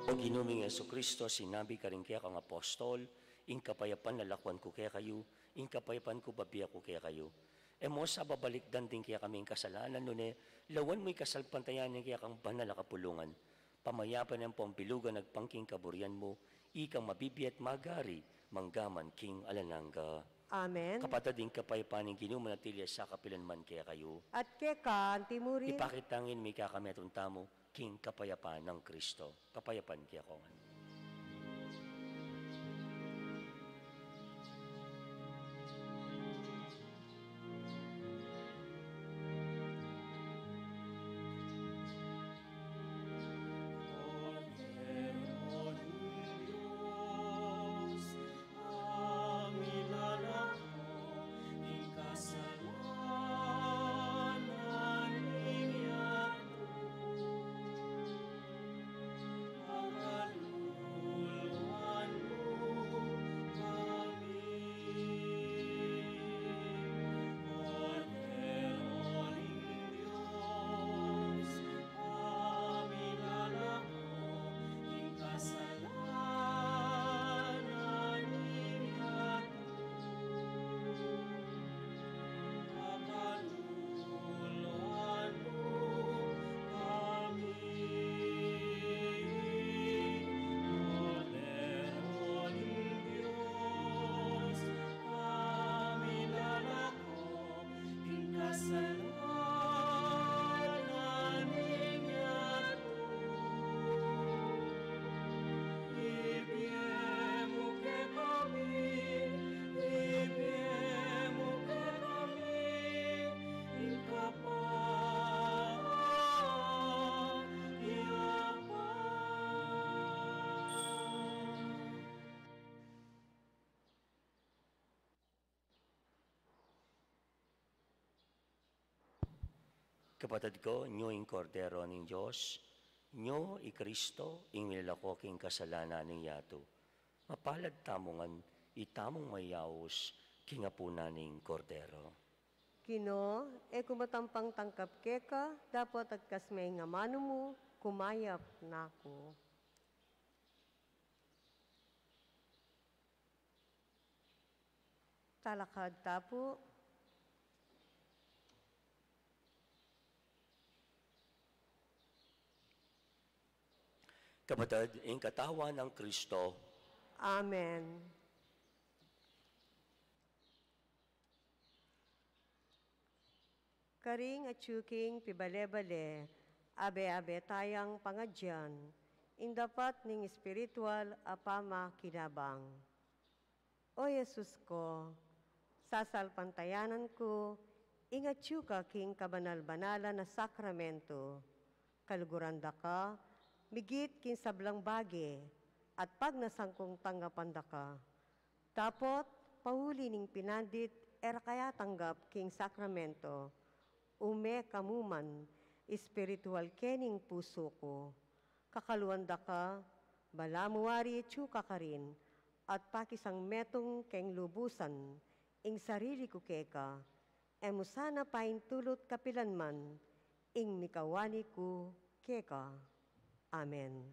O ginuming Yesu-Kristo, sinabi ka rin kaya kang apostol, ing kapayapan lalakwan ko kaya kayo, ing kapayapan ko babiya ko kaya kayo. E mo sa babalikdan din kaya kaming kasalanan nun lawan mo'y kasalpantayan kaya kang banal kapulungan. Pamayapan ang pampilugan nagpangking kaburian mo, ikang mabibiyat magari, manggaman king alananga. Amen. Kapatading kapayapan ng ginumanatili sa kapilanman kaya kayo. At keka, Timuri, Ipakitangin mi kakametong tamo, king kapayapaan ng Kristo. Kapayapaan kaya kongan. Kapatid ko, inyo ing kordero ng Diyos, inyo i Kristo, ing nilalako king kasalanan ng yato. Mapalad tamongan, itamong mayaos, kingapuna ning kordero. Kino, kumatampang tangkap keka, dapat agkas may nga mano mo, kumayap na ako. Talakad tapo. Kapatid, ing katawan ng Kristo, Amen. Karing at yuking pibale-bale, abe-abe tayang pangadyan, ing dapat ning espiritual apama kinabang. O Jesus ko, sasalpantayanan ko, ingat ka king kabanal-banala na sakramento, kaluguranda ka, migit kin sablang bagi, at pag nasangkong tanggapanda ka. Tapot, pahuli ning pinandit, era kaya tanggap king sakramento, ume kamuman, espiritual kening puso ko. Kakaluanda ka, balamuari tsuka ka rin, at pakisang metong keng lubusan, ing sarili ko keka, emusana pain tulot kapilanman, ing mikawani ko keka. Amen.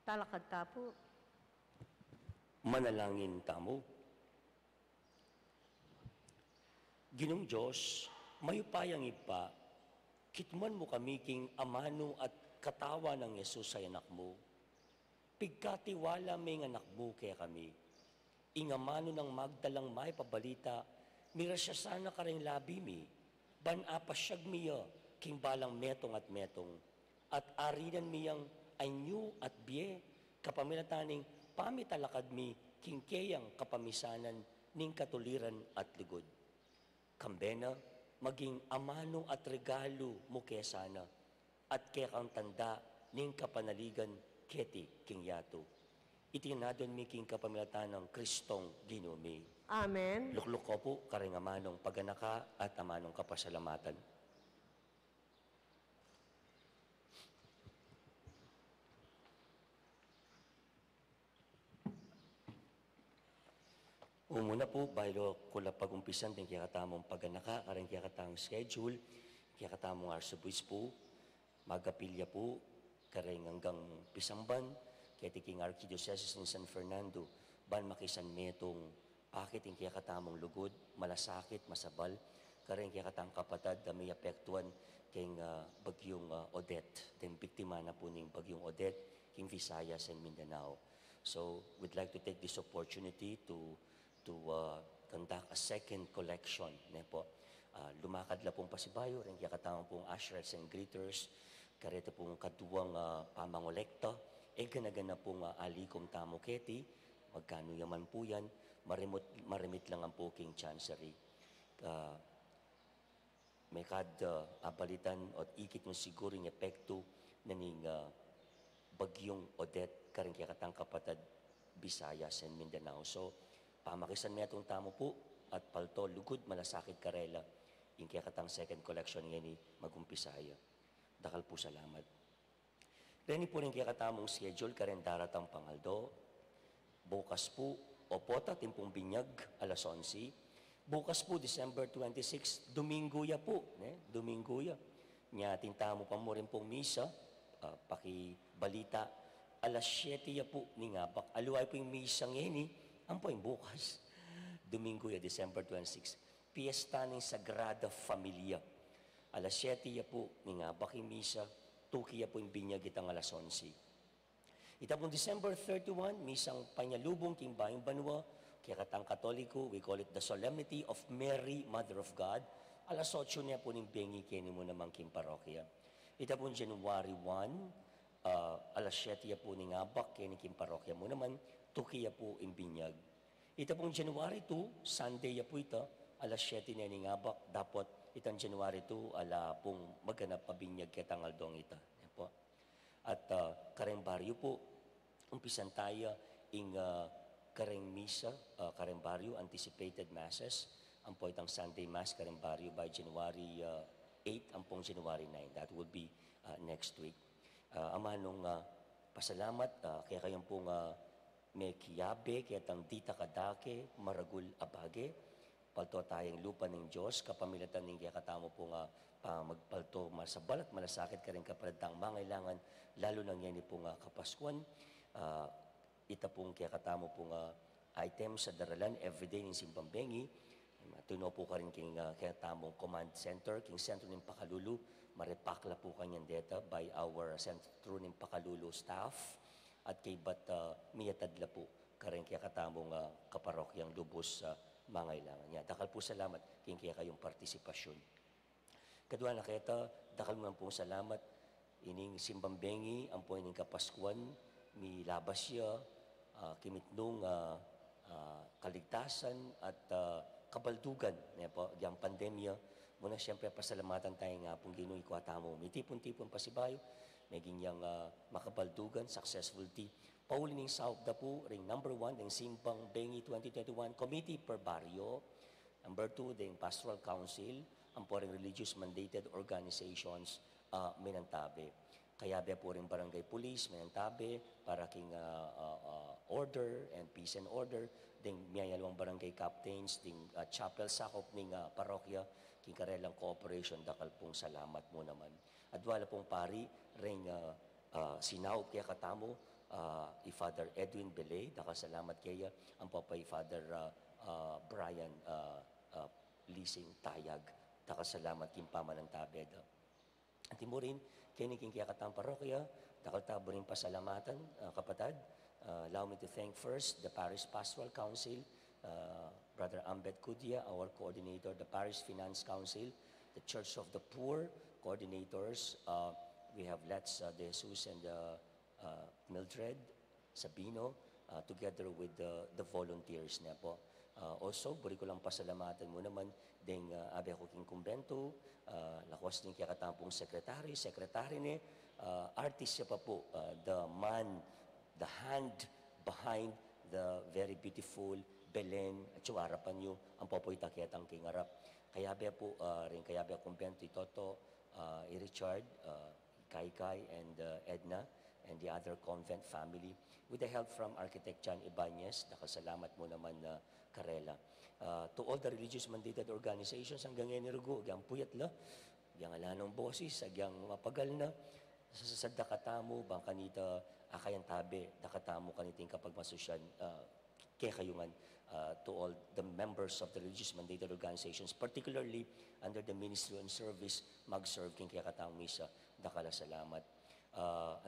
Talakad ta po. Manalangin tamo. Ginong Diyos, mayupayang ipa, kitman mo kami king amano at katawa ng Yesus ay anak mo. Pigkatiwala may anak mo kaya kami. Ingamano ng magdalang may pabalita, mira siya sana ka rin labi mi, ban apasyag miya, king balang metong at arinan miyang anyo at biye, kapamilataning pamitalakad mi, king kayang kapamisanan, ning katuliran at ligod. Kambena, maging amano at regalo mo kaya sana, at kaya kang tanda, ning kapanaligan, keti king yato. Itinadon mi king kapamilatan ng Kristong Ginumi. Amen. Lukluk ko po, karing amanong paganaka at amanong kapasalamatan. Umuna po, bayo kula pag-umpisan din kaya katamong paganaka, karing kaya katamong schedule, kaya katamong arsubis po, magapilya po, karing hanggang Pisamban, kaya tiking Archdiocese ni San Fernando, ban makisan metong pakit yung kaya katamong lugod, malasakit, masabal, karing kaya katamong kapatad na may apektuan king bagyong Odette, din biktima na po ng bagyong Odette, king Visayas and Mindanao. So, we'd like to take this opportunity to conduct a second collection. Po. Lumakad la pong pasibayo, rin kaya katamang pong ushers and greeters, karete pong kaduwang pamangolekta, ganagana pong alikom tamo keti, magkano yaman po yan, marimit lang ang po king chancery. May kad abalitan at ikit mo siguro yung epekto na ning bagyong Odette, karing kaya katang kapatad Visayas and Mindanao. So, pamakisan niya itong tamo po at palto, lugod, malasakit, karela. Yung kaya katang second collection ngayon ni magumpisaya. Dakal po salamat. Reni po rin kaya katamong schedule, karen daratang pangaldo. Bukas po, opota, timpong binyag, alas 11. Bukas po, December 26, Dominguya po. Dominguya. Nya, tintamo pa mo rin pong misa, pakibalita, alas 7 ya po, ni ngabak. Aluay po yung misa ngayon ang po yung bukas, Domingo ya, December 26, Fiesta ng Sagrada Familia. Alas 7 ya po, ni nga baki misa, tuki ya po yung binyag itang alas 11. Ita pong December 31, misang panyalubong king Bayang Banwa, kaya katang Katoliko, we call it the Solemnity of Mary, Mother of God. Alas 8 niya po ng bengi kini mo naman king parokya. Ita pong January 1, alas 7 ya po ni ngabak kini king parokya mo naman, tuki ya po imbinyag. Ito pong January 2, Sunday ya po ito, alas 7 na ngabak, dapat itang January 2, ala pong maganap pabinyag kitang aldong ita. Po. At kareng baryo po, umpisan tayo ing kareng misa, kareng baryo, anticipated masses, ang po itang Sunday Mass, kareng baryo by January 8, ang pong January 9. That will be next week. Amanong pasalamat, kaya kayong pong may kiyabe, kaya tang dita kadake, maragul abage, palto tayong lupa ng Diyos, kapamilatan ng kaya katamo po nga magpalto masabal at malasakit ka rin kapalatang mangailangan, lalo nang yan po nga kapaskuan. Ita pong kaya katamo po nga item sa daralan everyday ng Simbambengi. Tuno po ka rin kaya tamong command center, king sentro ng Pakalulu, maripakla po kanyang data by our sentro ng Pakalulu staff. At kay bat miyatadla po, kareng kaya katamong kaparokyang lubos sa mangailangan niya. Dakal po salamat, kaya kayong partisipasyon. Kadwa na kaya dakal mo po salamat, ining Simbambengi, ang po ining kapaskuan, mi labas siya, kimitnong kaligtasan at kabaldugan, niya po, yung pandemya. Muna siyempre pasalamatan tayo nga pong Ginoy ko atamo, may tipon-tipon pasibayo, may ginyang makabaldugan, successful tea. Paulining South da po, ring number 1, ng Simbambengi 2021 Committee per Barrio. Number 2, ng Pastoral Council, ang po ring religious mandated organizations, Minantabe. Kaya be po ring Barangay Police, Minantabe, para king order and peace and order, ding miyayalawang barangay captains, ding chapel sakop ning parokya, king karelang cooperation, dakal pong salamat mo naman. At wala pong pari, ring sinaop kaya katamo, Father Edwin Belay, dakasalamat kaya ang papay Father Brian Lising Tayag, dakasalamat kimpama ng tabed. Ang timurin, kiniking kaya katang parokya, dakaltabo rin pasalamatan, kapatid. Allow me to thank first the Parish Pastoral Council, Brother Ambet Kudia, our coordinator, the Parish Finance Council, the Church of the Poor coordinators. We have Let's De Jesus and Mildred Sabino, together with the volunteers na po. Also, buri ko lang pasalamatan mo naman ding abe ko king kumbento, lakwas din kaya katampong sekretary ni, artist siya pa po, the man, the hand behind the very beautiful Belen at yung harapan nyo, ang popoy takiatang kingarap. Kaya ba po, rin kaya ba kumbento Toto, Richard, Kai and Edna, and the other convent family, with the help from Architect John Ibanez, nakasalamat mo naman na Karela. To all the religious mandated organizations, hanggang ngayon nirugo, hanggang puyat la, hanggang ala ng boses, hanggang mapagal na, sa dakatamo, bang kanita, akayan tabi, dakatamo kaniting kapag masusyan, kaya kayungan, to all the members of the religious mandated organizations, particularly under the Ministry and Service, mag-serve king kaya katang misa, dakala salamat.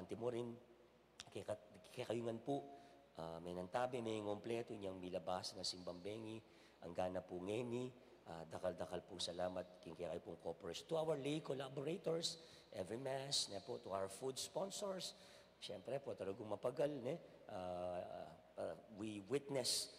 Antimorin, kaya kayungan po, may nantabi, may ngompleto niyang milabas na simbambengi, ang gana po ngeni, dakal-dakal po salamat, king kaya kayo pong cooperation. To our lay collaborators, every mass, na po, to our food sponsors, siyempre po, talagang mapagal, we witness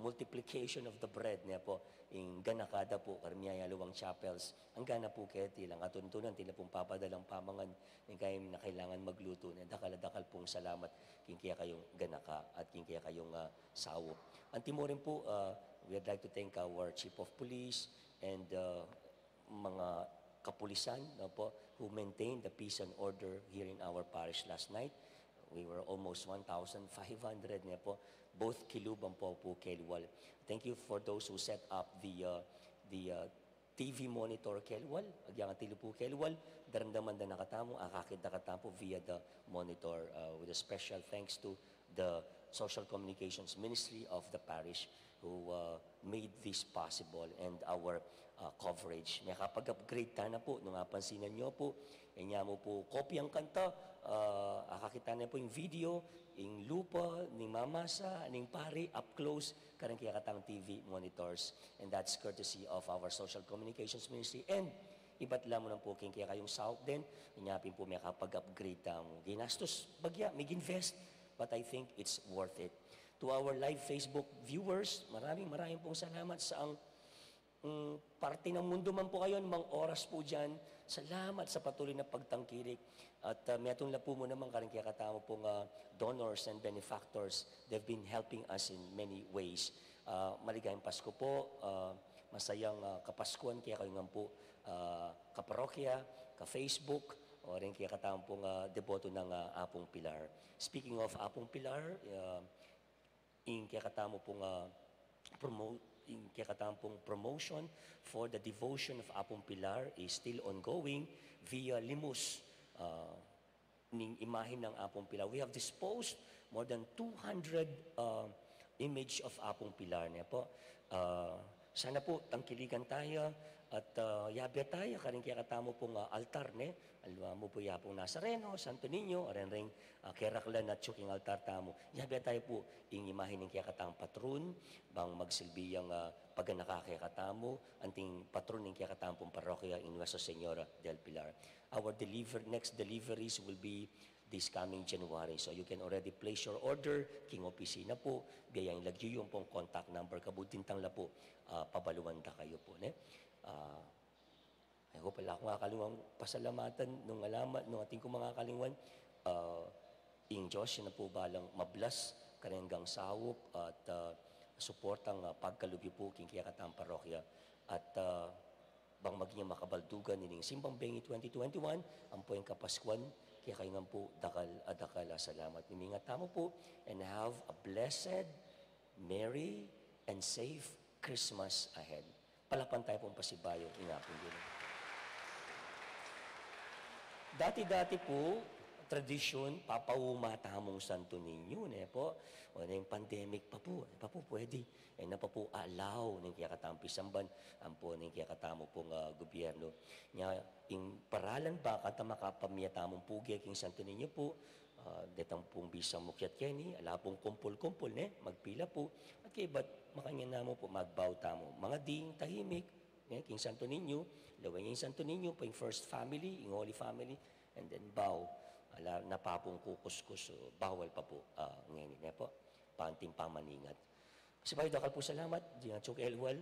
multiplication of the bread niya po, in ganakada po, karmiyaya luwang chapels, ang gana po kaya tilang katuntunan, tila pong papadalang pamangan, yung kayo na kailangan magluto, na dakal-dakal pong salamat, king kaya kayong ganaka, at king kaya kayong sawo. Antimo rin po, we'd like to thank our Chief of Police, and mga kapulisan, na po, who maintained the peace and order here in our parish last night. We were almost 1,500 niya po, both Kilubang po Kelwal. Thank you for those who set up the TV monitor Kelwal, agyang atilo po Kelwal, daramdaman na nakatamo, akakit nakatamo via the monitor, with a special thanks to the Social Communications Ministry of the parish who made this possible, and our coverage. May kapag-upgrade ta na po, nung napansinan nyo po, kanya mo po kopyang kanta, akakita na po yung video, yung lupa, ning mamasa, ning pari, up close, karang kaya katang TV monitors. And that's courtesy of our Social Communications Ministry. And iba't lamang ng po, kaya kayong south din, inyapin po may kapag-upgrade tamo. Ginastos, bagya, may ginvest, but I think it's worth it. To our live Facebook viewers, maraming pong salamat sa ang parte ng mundo man po kayo, mga oras po dyan. Salamat sa patuloy na pagtangkilik. At metong na po mo naman karing kaya katamo pong donors and benefactors. They've been helping us in many ways. Maligayang Pasko po, masayang kapaskuhan kaya kayo nga po kaparokya, ka-Facebook, o rin kaya katamo pong deboto ng Apong Pilar. Speaking of Apong Pilar, kaya katamo pong promotion for the devotion of Apong Pilar is still ongoing via Limus, ning imahin ng Apong Pilar. We have disposed more than 200 image of Apong Pilar niya po. Sana po tangkiligan tayo at yabe tayo karing kaya katamo pong altar ne. Alwa mo po yapong Nazareno, Santo Niño, arenreng keraklan at tsuking altar tamo. Yabe tayo po ing imahin ng kaya katang patron, bang magsilbiyang pagganaka kaya katamo, anting patron ng kaya katamo pong parokya in Nuestra Señora del Pilar. Our next deliveries will be this coming January. So you can already place your order, king opisina po, biyayang lagyo yung pong contact number, kabutintang la po, pabaluan ta kayo po. I hope pala akong kakalingwang pasalamatan nung alamat, nung ating kong mga kalingwan, ing Diyos, yun na po balang mablas, kanenggang sawop, at suportang pagkalugi po, king kaya katang parokya, at bang maging makabaldugan nining Simbang Bengi 2021, ang po yung kapaskuan, kaya kayo nga po, dakal, salamat. Mimingat tamo po, and have a blessed, merry, and safe Christmas ahead. Palapan tayo pong pasibayo, ingapin din. Dati-dati po, tradisyon, papaumata mong Santo Niño, ne po. O na yung pandemic pa po pwede. Na pa po allow ng kaya katampi samban, ang po ng kaya katamo pong gobyerno. Nya, yung paralan ba kata makapamiyata mong pugi king Santo Niño po, detang pong bisang mukyat keni, ala pong kumpul-kumpul, ne, magpila po. At kaya ba't makanya namo po magbaw tamo. Mga ding tahimik, ne, king Santo Niño, laway yung Santo Niño, po yung first family, yung Holy Family, and then bow. Ala, napapong kukuskus, so bawal pa po ngayon, ne po, panting pamaningat. Kasi bayo, dakal po salamat, diyan Chok Elwal,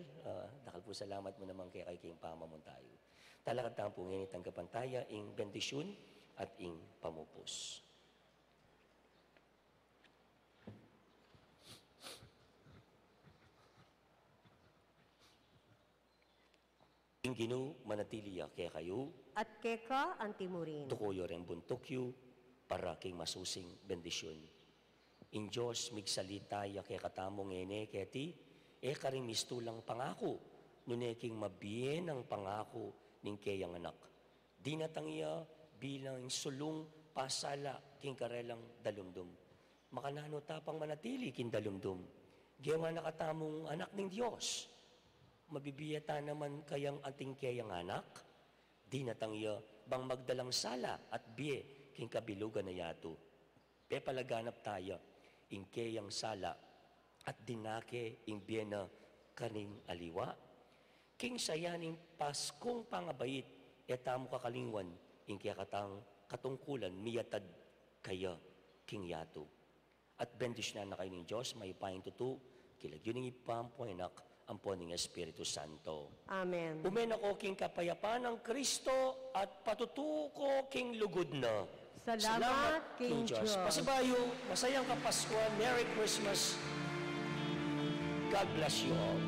dakal po salamat mo naman kay king pamamon tayo. Talakad po ngayon tanggapan tayo, ing bendisyon at ing pamupos. Ing Ginoo manatiliya kaya kayo, At keka ang timurin. tukoyo rin buntokyo, para king masusing bendisyon. In Diyos, migsalita ya kaya katamong ene, kaya ti, karing mistulang pangako, nuneking mabiyen ang pangako ning kayang anak. Di natangya bilang sulong pasala king karelang dalumdum. Makanano tapang manatili king dalumdum. Gawa nakatamong anak ning Diyos. Mabibiyata naman kayang ating kayang anak, di natangya bang magdalang sala at biye king kabilugan na yato. Pe palaganap tayo, ing kayang sala at dinake ing biye na kaning aliwa. King sayaning Paskong pangabait, etamo kakalingwan, ing kaya katang katungkulan, miyatad kaya king yato. At bendisyon na kayo ng Diyos, may paing tutu, kilag yun ng ipampo anak, ang po ng Espiritu Santo. Amen. Umen ako king kapayapaan ng Kristo at patutuko king lugod na. Salamat king Diyos. Pasibayo, masayang Kapaskuhan, Merry Christmas. God bless you all.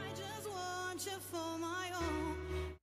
I just want you for my own.